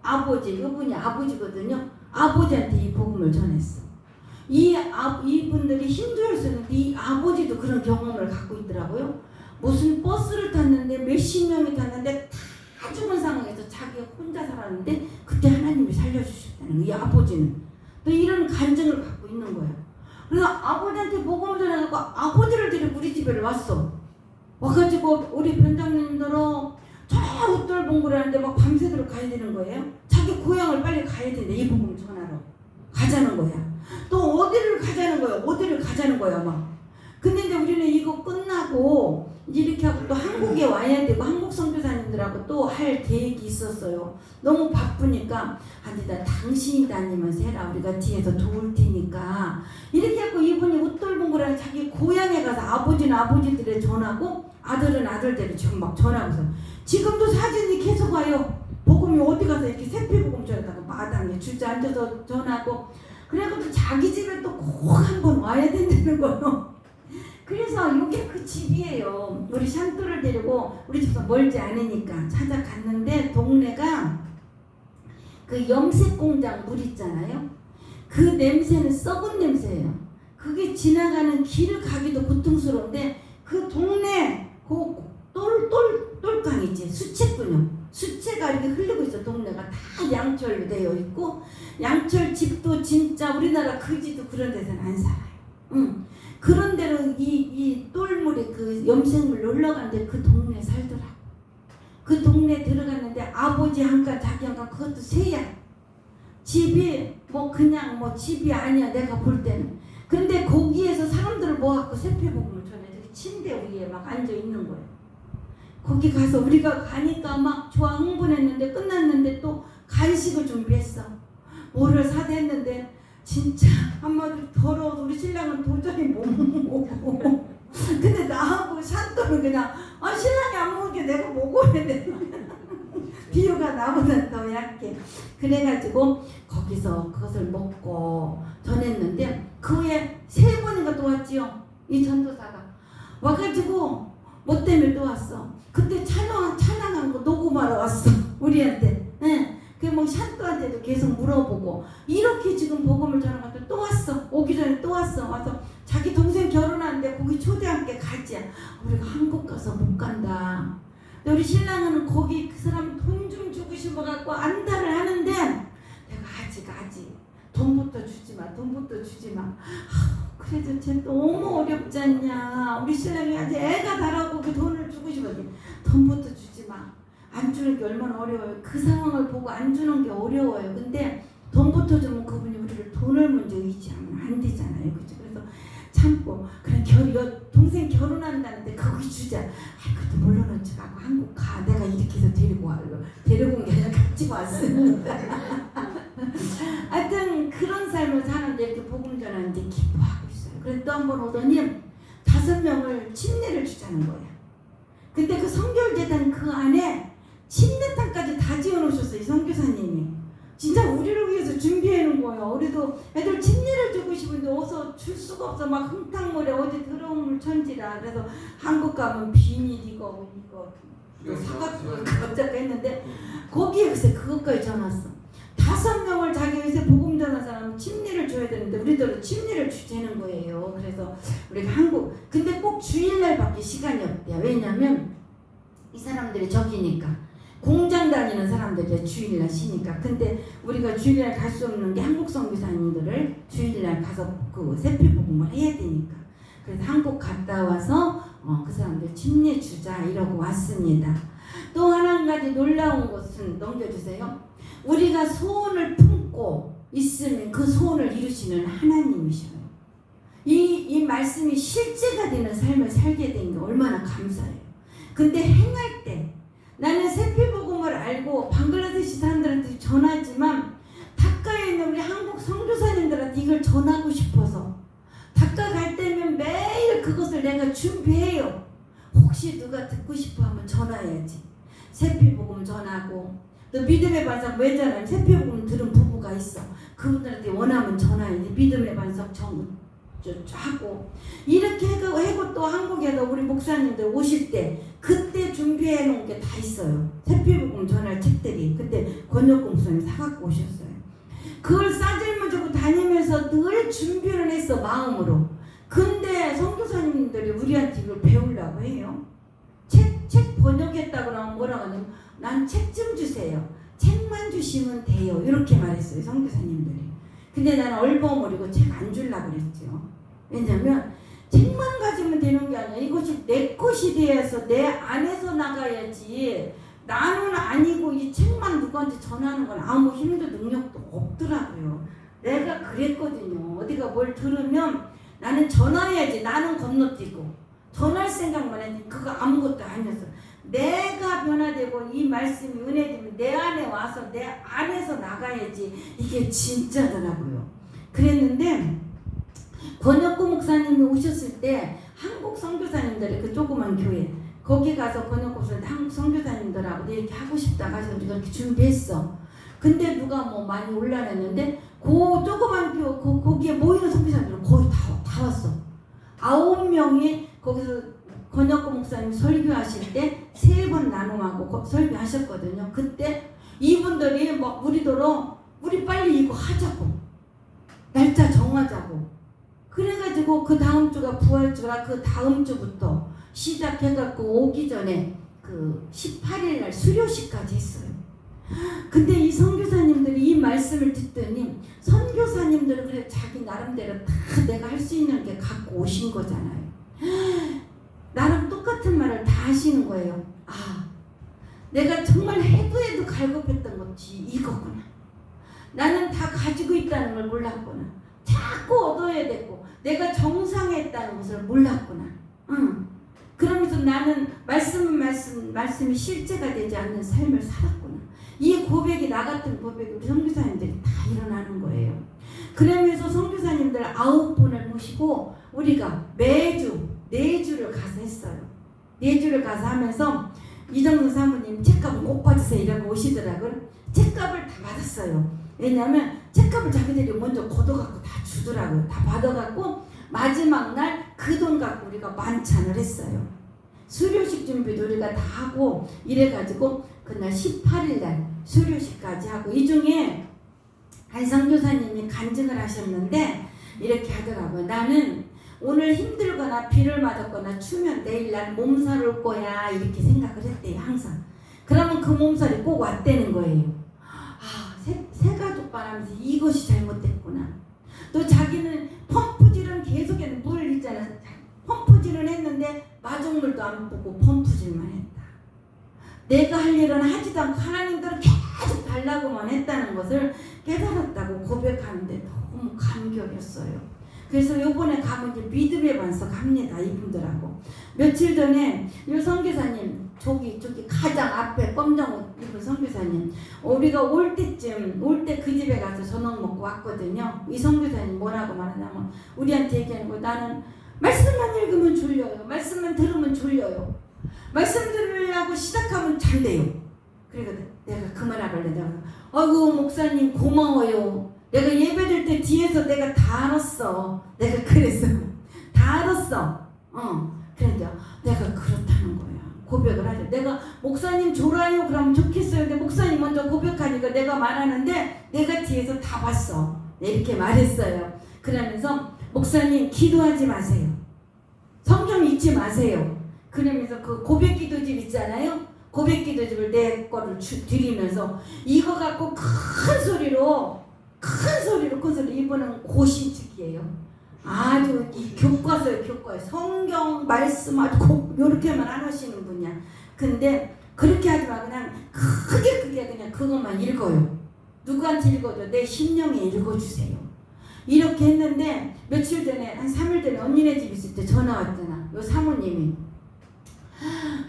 이분이 아버지거든요. 아버지한테 이 복음을 전했어. 이분들이 힌두였었는데 이 아버지도 그런 경험을 갖고 있더라고요. 무슨 버스를 탔는데 몇십 명이 탔는데 다 죽은 상황에서 자기가 혼자 살았는데 그때 하나님이 살려주셨다는 거예요. 이 아버지는 또 이런 간증을 갖고 있는 거예요. 그래서 아버지한테 복음을 전해갖고 아버지를 데리고 우리 집에 왔어. 와가지고 우리 변장님들은 저 웃돌봉구를 하는데 막 밤새도록 가야 되는 거예요. 자기 고향을 빨리 가야 되는데 이 복음 전하러 가자는 거야. 또 어디를 가자는 거야 막. 근데 이제 우리는 이거 끝나고 이렇게 하고 또 한국에 와야 되고 한국 선교사님들하고 또 할 계획이 있었어요. 너무 바쁘니까 아니다 당신이 다니면서 해라. 우리가 뒤에서 도울 테니까 이렇게 하고 이분이 웃돌봉구랑 자기 고향에 가서 아버지는 아버지들에 전하고 아들은 아들들에 지금 막 전하고서 지금도 사진이 계속 와요. 복음이 어디 가서 이렇게 세피복음 전하다가 마당에 주저앉아서 전하고 그래가지고 자기 집에 또 꼭 한번 와야 된다는 거예요. 그래서 이게 그 집이에요. 우리 샨또를 데리고 우리 집에서 멀지 않으니까 찾아갔는데 동네가 그 염색 공장 물 있잖아요. 그 냄새는 썩은 냄새예요. 그게 지나가는 길을 가기도 고통스러운데 그 동네 그 똘강 있지 수채군요. 수채가 이렇게 흘리고 있어. 동네가 다 양철로 되어 있고 양철 집도 진짜 우리나라 거지도 그런 데서는 안 살아요. 그런 데로 이 똘물이 그 염색물 올라가는데 그 동네에 살더라. 그 동네에 들어갔는데 아버지 한 칸 자기 한 칸 그것도 새야. 집이 뭐 그냥 뭐 집이 아니야 내가 볼 때는. 근데 거기에서 사람들을 모아갖고 세피복음을 전해. 침대 위에 막 앉아 있는 거예요. 거기 가서 우리가 가니까 막 좋아 흥분했는데 끝났는데 또 간식을 준비했어. 뭐를 사댔는데 진짜 한마디로 더러워서 우리 신랑은 도저히 못 먹고 근데 나하고 샨또는 그냥 신랑이 안 먹게 내가 먹어야 돼. 비유가 나보다 더 약해. 그래가지고 거기서 그것을 먹고 전했는데 그 후에 3번인가 또 왔지요. 이 전도사가 와가지고 뭐 때문에 또 왔어. 그때 찬양한 거 녹음하러 왔어. 우리한테. 뭐 샨또한테도 계속 물어보고 이렇게 지금 복음을 전하고 또 왔어. 오기 전에 또 왔어. 와서 자기 동생 결혼하는데 거기 초대함께 가지. 우리가 한국 가서 못 간다. 근데 우리 신랑은 거기 그 사람 돈 좀 주고 싶어갖고 안달을 하는데 내가 아직 돈부터 주지 마. 그래도 쟤 너무 어렵지 않냐. 우리 신랑이 아직 애가 달하고 그 돈을 주기 얼마나 어려워요. 그 상황을 보고 안 주는 게 어려워요. 근데 돈부터 주면 그분이 우리를 돈을 먼저 의지하면 안 되잖아요. 그죠? 그래서 참고 그냥 동생 결혼한다는데 거기 주자. 그것도 물론 어쩌고 한국 가. 내가 이렇게 해서 데리고 와요. 데리고 온 게 아니라 같이 왔습니다. 하여튼 그런 삶을 사는데 이렇게 복음 전하는데 기뻐하고 있어요. 그래서 또 한 번 오더니 5명을 침례를 주자는 거예요. 근데 그 성결재단 그 안에 침례탕까지 다 지어놓으셨어요. 이 선교사님이. 진짜 우리를 위해서 준비해 놓은 거예요. 우리도 애들 침례를 주고 싶은데 어서 줄 수가 없어. 막 흙탕물에 어디 들어온 물 천지라. 그래서 한국 가면 비닐 이거 사갖고 어쩌고 했는데 거기에 글쎄 그것까지 전왔어. 5명을 자기 요새 복음 전한 사람 침례를 줘야 되는데 우리들은 침례를 주자는 거예요. 그래서 우리가 근데 꼭 주일날밖에 시간이 없대요. 왜냐면 이 사람들이 저기니까 공장 다니는 사람들이 주일날 쉬니까. 근데 우리가 주일날 갈 수 없는 게 한국 선교사님들을 주일날 가서 그 세피복음을 해야 되니까. 그래서 한국 갔다 와서 그 사람들 침례 주자 이러고 왔습니다. 또 한 가지 놀라운 것은 넘겨주세요. 우리가 소원을 품고 있으면 그 소원을 이루시는 하나님이셔요. 이 말씀이 실제가 되는 삶을 살게 된 게 얼마나 감사해요. 근데 행할 때 나는 세피복음을 알고 방글라데시 사람들한테 전하지만 닥카에 있는 우리 한국 선교사님들한테 이걸 전하고 싶어서 닥카 갈 때면 매일 그것을 내가 준비해요. 혹시 누가 듣고 싶어 하면 전화해야지. 세피복음 전하고 또 믿음의 반석 왜 전하면 세피복음 들은 부부가 있어. 그분들한테 원하면 전화해야지. 믿음의 반석 하고 이렇게 하고 또 한국에도 우리 목사님들 오실 때 그때 준비해 놓은 게 다 있어요. 세피복음 전할 책들이. 그때 권혁공 목사님 사갖고 오셨어요. 그걸 싸질머지고 다니면서 늘 준비를 했어, 마음으로. 근데 선교사님들이 우리한테 이걸 배우려고 해요. 책 번역했다 그러면 뭐라고 하냐면 난 책 좀 주세요. 책만 주시면 돼요. 이렇게 말했어요, 선교사님들이. 근데 나는 얼버무리고 책 안 주려고 그랬죠. 왜냐면 책만 가지면 되는 게 아니야. 이것이 내 것이 되어서 내 안에서 나가야지. 나는 아니고 이 책만 누구한테 전하는 건 아무 힘도 능력도 없더라고요. 내가 그랬거든요. 어디가 뭘 들으면 나는 전화해야지. 나는 건너뛰고 전할 생각만 했는데 그거 아무것도 아니었어. 내가 변화되고 이 말씀이 은혜되면 내 안에 와서 내 안에서 나가야지. 이게 진짜더라고요. 그랬는데 권혁구 목사님이 오셨을 때 한국 선교사님들이 그 조그만 교회 거기 가서 권혁구 목사님 한국 선교사님들하고 이렇게 하고 싶다 가서 우리가 이렇게 준비했어. 근데 누가 뭐 많이 올라냈는데 그 조그만 교회 거기에 모이는 선교사님들은 거의 다 왔어. 9명이 거기서 권혁구 목사님 설교하실 때 3번 나눔하고 설교하셨거든요. 그때 이분들이 막 우리 빨리 이거 하자고 날짜 정하자고. 그래가지고 그 다음 주가 부활주라 그 다음 주부터 시작해갖고 오기 전에 그 18일 날 수료식까지 했어요. 근데 이 선교사님들이 이 말씀을 듣더니 선교사님들은 그래 자기 나름대로 다 내가 할 수 있는 게 갖고 오신 거잖아요. 나랑 똑같은 말을 다 하시는 거예요. 아, 내가 정말 해도 갈급했던 것이 이거구나. 나는 다 가지고 있다는 걸 몰랐구나. 자꾸 얻어야 되고 내가 정상에 있다는 것을 몰랐구나. 그러면서 나는 말씀이 실제가 되지 않는 삶을 살았구나. 이 고백이 나 같은 고백이 우리 선교사님들이 다 일어나는 거예요. 그러면서 선교사님들 9분을 모시고 우리가 매주 4주를 가서 했어요. 4주를 가서 하면서 이정선 사모님 책값을 꼭 받으세요 이라고 오시더라고요. 책값을 다 받았어요. 왜냐하면 책값을 자기들이 먼저 걷어갖고 다 주더라고요. 다 받아갖고 마지막 날 그 돈 갖고 우리가 만찬을 했어요. 수료식 준비도 우리가 다 하고 이래가지고 그날 18일 날 수료식까지 하고 이 중에 한 선교사님이 간증을 하셨는데 이렇게 하더라고요. 나는 오늘 힘들거나 비를 맞았거나 추면 내일 난 몸살 올 거야 이렇게 생각을 했대요. 항상. 그러면 그 몸살이 꼭 왔다는 거예요. 아, 새 가족 바라면서 이것이 잘못됐구나. 또 자기는 펌프질은 계속해서 물 있잖아. 펌프질은 했는데 마중물도 안 보고 펌프질만 했다. 내가 할 일은 하지도 않고 하나님대로 계속 달라고만 했다는 것을 깨달았다고 고백하는데 너무 감격이었어요. 그래서 요번에 가면 이제 믿음의 반석 합니다. 이분들하고. 며칠 전에 이 선교사님 저기 가장 앞에 검정 옷 입은 선교사님, 우리가 올 때 그 집에 가서 저녁 먹고 왔거든요. 이 선교사님 뭐라고 말하냐면 우리한테 얘기하는 거, 나는 말씀만 읽으면 졸려요. 말씀만 들으면 졸려요. 말씀 들으려고 시작하면 잘돼요. 그러니까 내가 그만하길래 내가, 아이고 목사님 고마워요. 내가 예배될 때 뒤에서 내가 다 알았어. 내가 그랬어. 다 알았어. 그런데 내가 그렇다는 거야. 고백을 하죠. 내가 목사님 졸아요 그러면 좋겠어요. 근데 목사님 먼저 고백하니까 내가 말하는데 내가 뒤에서 다 봤어. 네, 이렇게 말했어요. 그러면서 목사님 기도하지 마세요. 성경 잊지 마세요. 그러면서 그 고백 기도집 있잖아요. 고백 기도집을 내 거를 드리면서 이거 갖고 큰 소리로 이분은 고신축이에요. 아주 이 교과서예요. 성경 말씀 아주 요렇게만 안 하시는 분이야. 근데 그렇게 하지 마. 그냥 크게 그냥 그것만 읽어요. 누구한테 읽어줘? 내 심령에 읽어주세요. 이렇게 했는데 며칠 전에 한 3일 전에 언니네 집 있을 때 전화 왔잖아. 요 사모님이,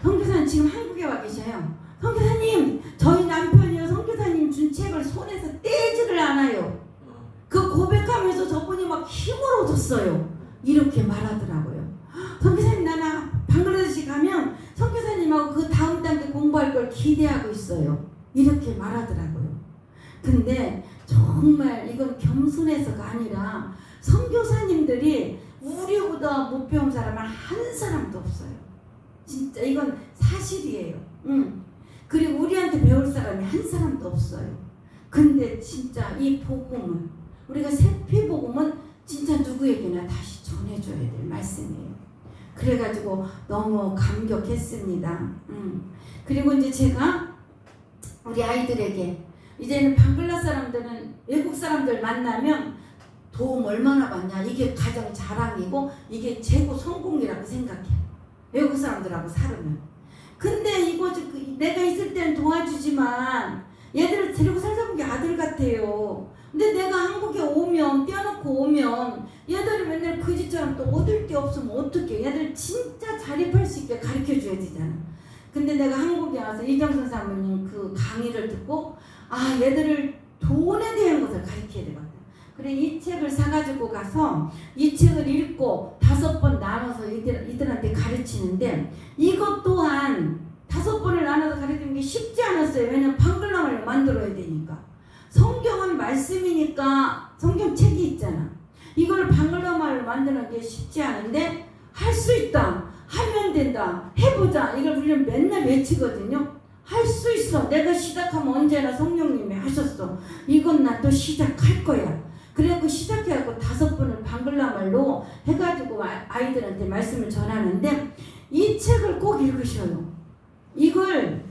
선교사님 지금 한국에 와 계셔요. 선교사님 저희 남편이요 선교사님 준 책을 손에서 떼지를 않아요. 그 고백하면서 저분이 막 힘을 얻었어요. 이렇게 말하더라고요. 선교사님 나는 방글라데시 가면 선교사님하고 그 다음 단계 공부할 걸 기대하고 있어요. 이렇게 말하더라고요. 근데 정말 이건 겸손해서가 아니라 선교사님들이 우리보다 못 배운 사람은 한 사람도 없어요. 진짜 이건 사실이에요. 그리고 우리한테 배울 사람이 한 사람도 없어요. 근데 진짜 이 복음은, 우리가 세피복음은 진짜 누구에게나 다시 전해줘야 될 말씀이에요. 그래가지고 너무 감격했습니다. 그리고 이제 제가 우리 아이들에게, 이제는 방글라 사람들은 외국 사람들 만나면 도움 얼마나 받냐, 이게 가장 자랑이고 이게 최고 성공이라고 생각해. 외국 사람들하고 살으면. 근데 이거 내가 있을 때는 도와주지만 얘들을 데리고 살다 보니 아들 같아요. 근데 내가 한국에 오면, 떼어놓고 오면 얘들이 맨날 그 집처럼 또 얻을 게 없으면 어떡해. 얘들 진짜 자립할 수 있게 가르쳐줘야 되잖아. 근데 내가 한국에 와서 이정선 사모님 그 강의를 듣고, 아, 얘들을 돈에 대한 것을 가르쳐야 되거든. 그래 이 책을 사가지고 가서 이 책을 읽고 5번 나눠서 이들한테 가르치는데, 이것 또한 5번을 나눠서 가르치는 게 쉽지 않았어요. 왜냐면 방글라말로 만들어야 되니까. 성경은 말씀이니까 성경책이 있잖아. 이걸 방글라말로 만드는 게 쉽지 않은데 할 수 있다, 하면 된다, 해보자, 이걸 우리는 맨날 외치거든요. 할 수 있어. 내가 시작하면 언제나 성령님이 하셨어. 이건 나 또 시작할 거야. 그래갖고 시작해갖고 5번을 방글라말로 해가지고 아이들한테 말씀을 전하는데, 이 책을 꼭 읽으셔요. 이거는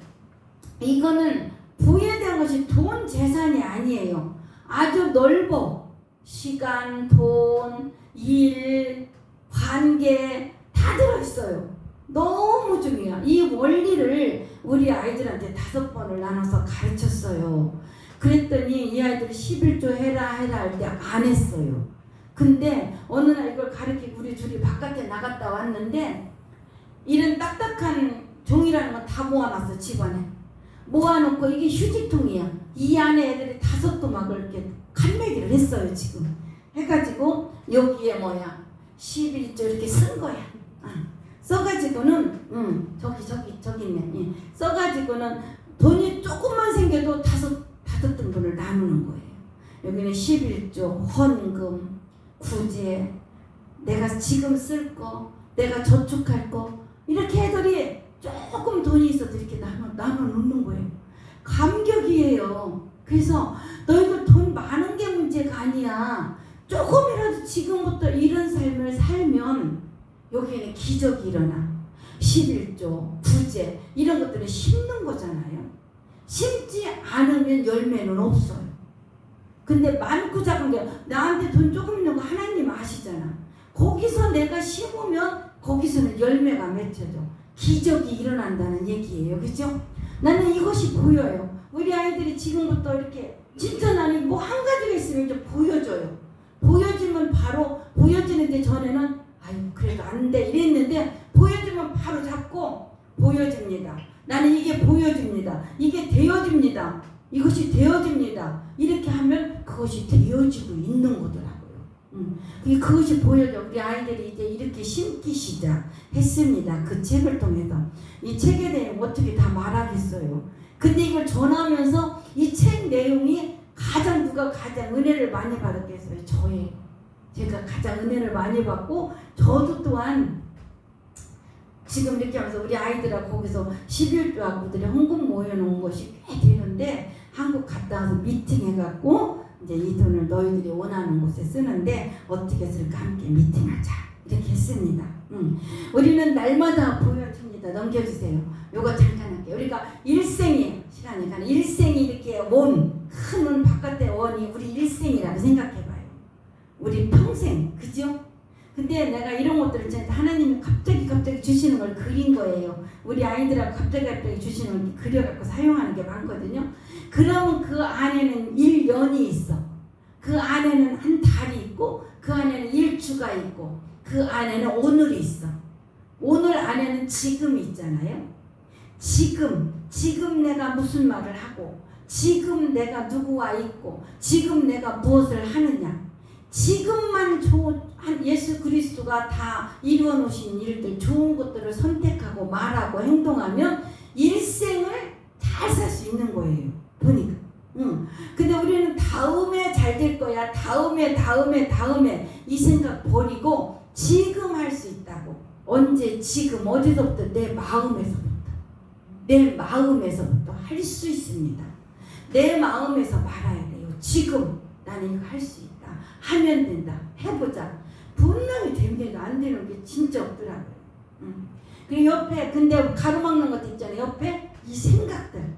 부에 대한 것이 돈, 재산이 아니에요. 아주 넓어. 시간, 돈, 일, 관계 다 들어있어요. 너무 중요해요. 이 원리를 우리 아이들한테 5번을 나눠서 가르쳤어요. 그랬더니 이 아이들이 11조 해라 할 때 안 했어요. 근데 어느 날 이걸 가르치고 우리 둘이 바깥에 나갔다 왔는데, 이런 딱딱한 종이라는 건 다 모아놨어. 집안에 모아놓고, 이게 휴지통이야. 이 안에 애들이 5토막을 이렇게 칼매기를 했어요. 지금 해가지고 여기에 11조 이렇게 쓴 거야. 써가지고는 저기 있네. 써가지고는 돈이 조금만 생겨도 5 등분을 나누는 거예요. 여기는 11조, 헌금, 구제, 내가 지금 쓸 거, 내가 저축할 거, 이렇게 애들이 조금 돈이 있어도 이렇게 나눠 놓는 거예요. 감격이에요. 그래서 너희들 돈 많은 게 문제가 아니야. 조금이라도 지금부터 이런 삶을 살면 여기에는 기적이 일어나. 11조, 구제, 이런 것들은 심는 거잖아요. 심지 않으면 열매는 없어요. 근데 많고 작은 게, 나한테 돈 조금 있는 거 하나님 아시잖아. 거기서 내가 심으면 거기서는 열매가 맺혀져. 기적이 일어난다는 얘기예요. 그죠? 나는 이것이 보여요. 우리 아이들이 지금부터 이렇게 진짜 나는 뭐 한 가지가 있으면 좀 보여줘요. 보여주면 바로 보여지는데 전에는 아유 그래도 안 돼 이랬는데 보여주면 바로 잡고 보여줍니다. 나는 이게 보여줍니다. 이게 되어집니다. 이것이 되어집니다. 이렇게 하면 그것이 되어지고 있는 거더라고요. 그것이 보여져. 우리 아이들이 이제 이렇게 심기 시작했습니다. 그 책을 통해서. 이 책에 대해 어떻게 다 말하겠어요. 근데 이걸 전하면서 이 책 내용이 누가 가장 은혜를 많이 받았겠어요. 저예요. 제가 가장 은혜를 많이 받고 저도 또한 지금 이렇게 하면서 우리 아이들하고 거기서 11조하고들이 헌금 모여놓은 것이 꽤 되는데 한국 갔다 와서 미팅해갖고 이제 이 돈을 너희들이 원하는 곳에 쓰는데 어떻게 쓸까 함께 미팅하자 이렇게 했습니다. 우리는 날마다 보여줍니다. 넘겨주세요. 요거 잠깐 할게요. 우리가 일생이 시간이 가는 일생이 이렇게 큰 원 바깥의 원이 우리 일생이라고 생각해봐요. 우리 평생 그죠? 근데 내가 이런 것들을 하나님이 갑자기 주시는 걸 그린 거예요. 우리 아이들하고 갑자기 주시는 걸 그려갖고 사용하는 게 많거든요. 그러면 그 안에는 1년이 있어. 그 안에는 한 달이 있고 그 안에는 1주가 있고 그 안에는 오늘이 있어. 오늘 안에는 지금이 있잖아요. 지금 내가 무슨 말을 하고 지금 내가 누구와 있고 지금 내가 무엇을 하느냐 지금만 예수 그리스도가 다 이루어 놓으신 일들 좋은 것들을 선택하고 말하고 행동하면 일생을 잘 살 수 있는 거예요. 보니까 근데 우리는 다음에 잘 될 거야 다음에 이 생각 버리고 지금 할 수 있다고. 언제 지금 어디서부터 내 마음에서부터 할 수 있습니다. 내 마음에서 말아야 돼요. 지금 나는 이거 할 수 있다. 하면 된다. 해보자. 분명히 됩니다. 안 되는 게 진짜 없더라고요. 그리고 옆에 근데 가로막는 것도 있잖아요. 옆에 이 생각들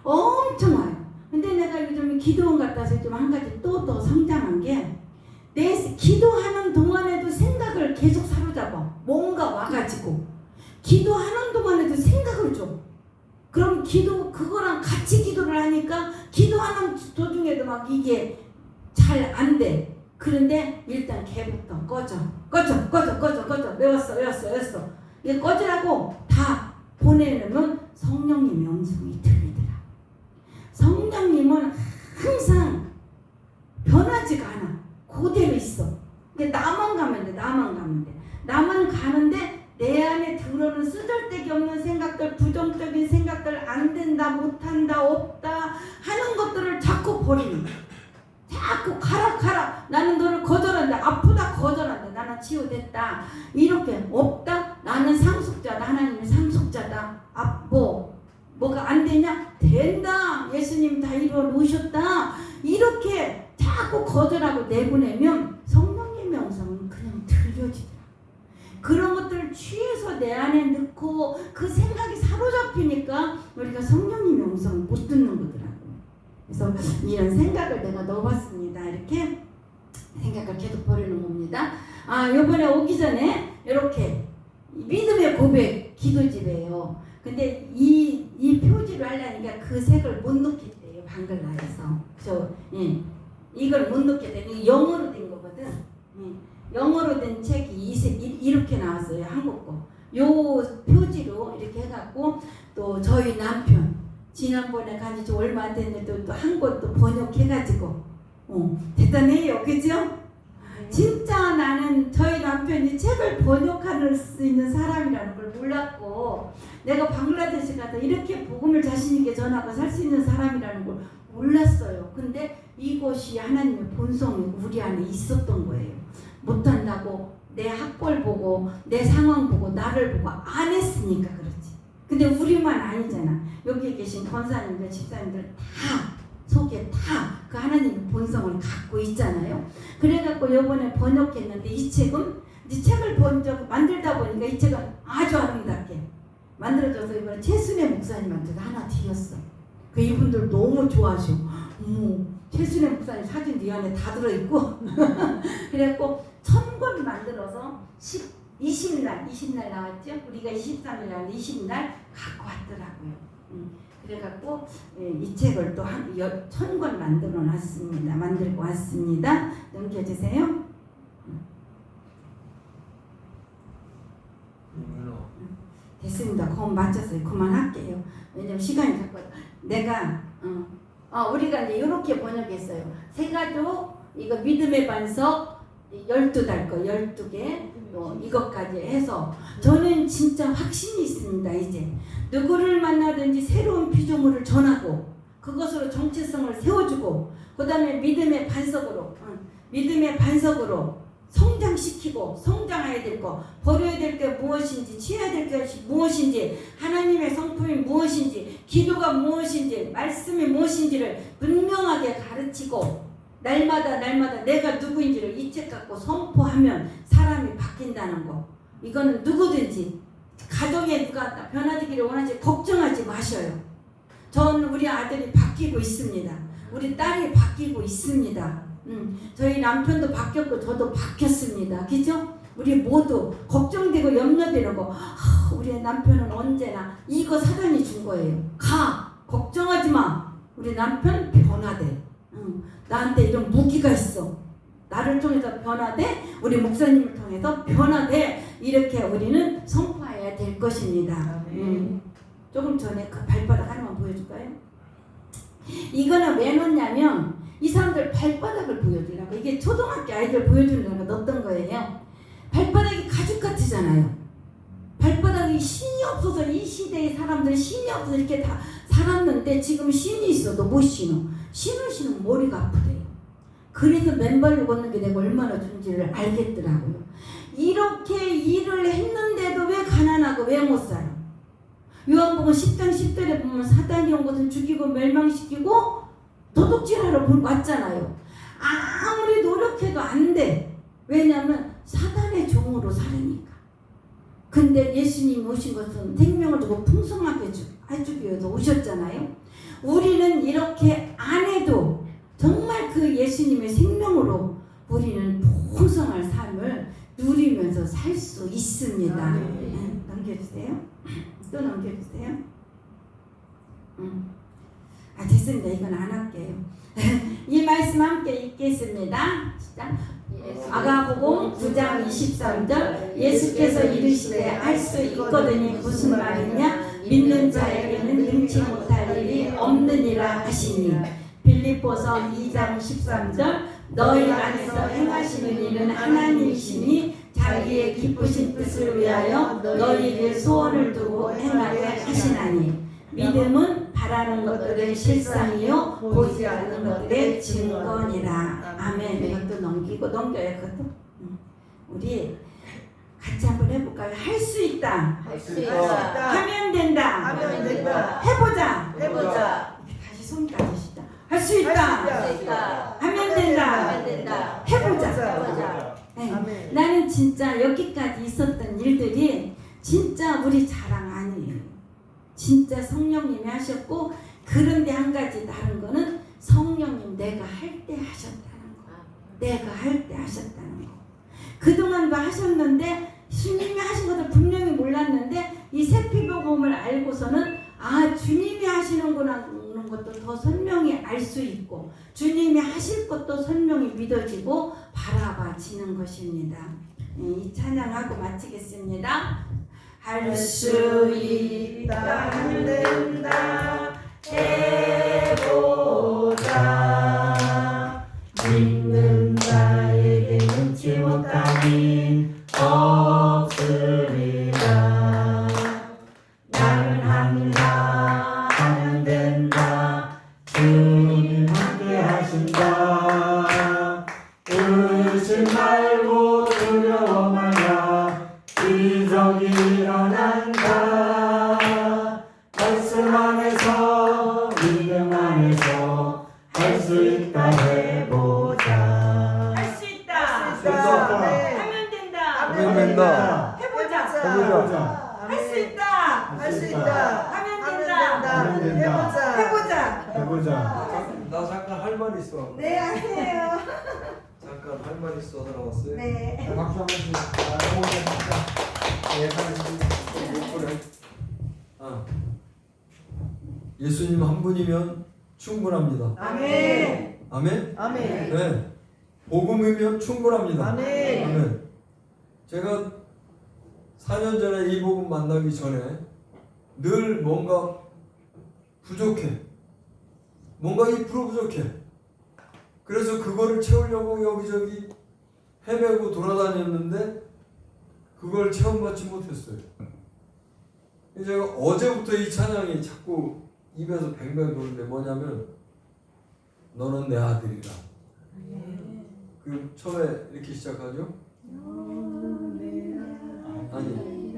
엄청 와요. 근데 내가 요즘 기도원 갔다 와서 좀 한 가지 또 성장한 게 내 기도하는 동안에도 생각을 계속 사로잡아. 뭔가 와가지고 기도하는 동안에도 생각을 줘. 그럼 그거랑 같이 기도를 하니까 기도하는 도중에도 막 이게 잘 안 돼. 그런데 일단 걔부터 꺼져. 외웠어. 이게 꺼지라고 다 보내려면 성령님의 음성이 들리더라. 성령님은 항상 변하지가 않아. 그대로 있어. 근데 나만 가면 돼. 나만 가는데 내 안에 들어오는 쓰잘데기 없는 생각들, 부정적인 생각들, 안 된다, 못한다, 없다 하는 것들을 자꾸 버리는 거야. 자꾸 가라. 나는 너를 거절한다. 아프다 거절한다. 나는 치유됐다. 이렇게 없다. 나는 상속자다. 하나님의 상속자다. 뭐가 안 되냐? 된다. 예수님 다 이루어 놓으셨다. 이렇게 자꾸 거절하고 내보내면 성령님의 음성은 그냥 들려지더라. 그런 것들을 취해서 내 안에 넣고 그 생각이 사로잡히니까 우리가 성령님의 음성을 못 듣는 거더라고요. 그래서 이런 생각을 내가 넣어봤습니다. 이렇게 생각을 계속 버리는 겁니다. 요번에 오기 전에 이렇게 믿음의 고백 기도집이에요. 근데 이 표지를 하려니까 그 색을 못 넣겠대요. 방글라에서. 이걸 못 넣겠대요. 이게 영어로 된 거거든. 영어로 된 책이 이렇게 나왔어요. 한국 거. 요 표지로 이렇게 해갖고 또 저희 남편 지난번에 간지 얼마 안 됐는데 또 한 권 또 번역해가지고 대단해요. 그죠? 진짜 나는 저희 남편이 책을 번역할 수 있는 사람이라는 걸 몰랐고 내가 방글라데시 가서 이렇게 복음을 자신 있게 전하고 살 수 있는 사람이라는 걸 몰랐어요. 근데 이것이 하나님의 본성이 우리 안에 있었던 거예요. 못한다고 내 학벌 보고 내 상황 보고 나를 보고 안 했으니까 그렇지. 근데 우리만 아니잖아. 여기 계신 권사님들 집사님들 다 속에 다 그 하나님의 본성을 갖고 있잖아요. 그래갖고 요번에 번역했는데 이 책은 이제 책을 만들다 보니까 이 책은 아주 아름답게 만들어져서 이번에 최순애 목사님한테 하나 드렸어. 그 이분들 너무 좋아하셔. 최순애 목사님 사진 네 안에 다 들어있고 그래갖고 1000권 만들어서 20날 나왔죠? 우리가 23일 날 20날 갖고 왔더라고요. 그래갖고 이 책을 또 한 1000권 만들고 왔습니다. 넘겨주세요. 됐습니다. 그건 맞췄어요. 그만할게요. 왜냐면 시간이 자꾸 내가 우리가 이제 이렇게 번역했어요. 세가족 이거 믿음의 반석 12달 거 12개 이것까지 해서 저는 진짜 확신이 있습니다. 이제 누구를 만나든지 새로운 피조물을 전하고 그것으로 정체성을 세워주고 그 다음에 믿음의 반석으로 성장시키고 성장해야 될 거 버려야 될 게 무엇인지 취해야 될 것이 무엇인지 하나님의 성품이 무엇인지 기도가 무엇인지 말씀이 무엇인지를 분명하게 가르치고 날마다 내가 누구인지를 이 책 갖고 선포하면 사람이 바뀐다는 거. 이거는 누구든지 가정에 누가 변화되기를 원하지 걱정하지 마셔요. 전 우리 아들이 바뀌고 있습니다. 우리 딸이 바뀌고 있습니다. 저희 남편도 바뀌었고 저도 바뀌었습니다. 그죠? 우리 모두 걱정되고 염려되는 거 우리 남편은 언제나 이거 사단이 준 거예요. 걱정하지 마. 우리 남편 변화돼. 나한테 이런 무기가 있어. 나를 통해서 변화돼. 우리 목사님을 통해서 변화돼. 이렇게 우리는 선포해야 될 것입니다. 조금 전에 그 발바닥 하나만 보여줄까요? 이거는 왜 넣냐면 이 사람들 발바닥을 보여주려고. 이게 초등학교 아이들 보여주려고 넣었던 거예요. 발바닥이 가죽 같으잖아요. 발바닥이 신이 없어서 이 시대의 사람들은 신이 없어서 이렇게 다 살았는데 지금 신이 있어도 못 신어. 신을 신으면 머리가 아프대요. 그래서 맨발로 걷는 게 내가 얼마나 좋은지를 알겠더라고요. 이렇게 일을 했는데도 왜 가난하고 왜 못 살아? 요한복음 10장 10절에 보면 사단이 온 것은 죽이고 멸망시키고 도둑질하러 왔잖아요. 아무리 노력해도 안 돼. 왜냐하면 사단의 종으로 살으니까. 근데 예수님이 오신 것은 생명을 주고 풍성하게 해주기 위해서 오셨잖아요. 우리는 이렇게 안 해도 정말 그 예수님의 생명으로 우리는 풍성한 삶을 누리면서 살 수 있습니다. 넘겨주세요. 또 넘겨주세요. 됐습니다. 이건 안 할게요. 이 말씀 함께 읽겠습니다. 아가복음 9장 23절 예수께서 이르시되 할 수 있거든이 무슨 말이냐 믿는 자에게는 능치 못할 일이 없느니라 하시니 빌립보서 2장 13절 너희 안에서 행하시는 일은 하나님이시니 자기의 기쁘신 뜻을 위하여 너희에게 소원을 두고 행하게 하시나니 믿음은 바라는 것들의 실상이요 보이지 않는 것들의 증거니라. 아멘. 이것도 넘겨요. 그것도 우리 같이 한번 해볼까요? 할 수 있다. 하면 된다. 해보자. 다시 손까지 시다. 할 수 있다. 하면 된다. 해보자. 네. 나는 진짜 여기까지 있었던 일들이 진짜 우리 자랑 아니에요. 진짜 성령님이 하셨고 그런데 한 가지 다른 거는 성령님 내가 할 때 하셨다는 거. 내가 할 때 하셨다는 거. 그동안도 하셨는데 주님이 하신 것을 분명히 몰랐는데 이 세피복음을 알고서는 주님이 하시는구나 하는 것도 더 선명히 알 수 있고 주님이 하실 것도 선명히 믿어지고 바라봐지는 것입니다. 이 찬양하고 마치겠습니다. 할 수 있다 안 된다 해보자 믿는 자에게 능치 못함이 없으리라 나는 한다 하면 된다 주님 함께 하신다 의심 말고 두려워 말라 기적이 일어난다 말씀 안에서 믿음 안에서 할 수 있다 해보자 할 수 있다 하면 된다 해보자 할 수 있다 하면 된다 해보자 나 잠깐 할 말 있어. 네 하세요. 잠깐 할 말 있어 나왔어요. 네. 박수 한번 주세요. 예수님 한 분이면 충분합니다. 아멘. 아멘? 아멘. 네. 복음이면 충분합니다. 아멘. 아멘. 제가 4년 전에 이 복음 만나기 전에 늘 뭔가 부족해. 뭔가 1% 부족해. 그래서 그거를 채우려고 여기저기 헤매고 돌아다녔는데 그걸 체험받지 못했어요. 제가 어제부터 이 찬양이 자꾸 입에서 뱅뱅 도는데 뭐냐면 너는 내 아들이라. 그 처음에 이렇게 시작하죠? 아니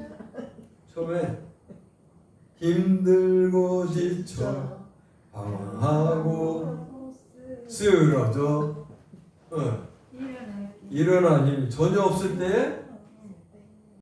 처음에 힘들고 지쳐 방황하고 쓰러져 일어나 힘이 전혀 없을 때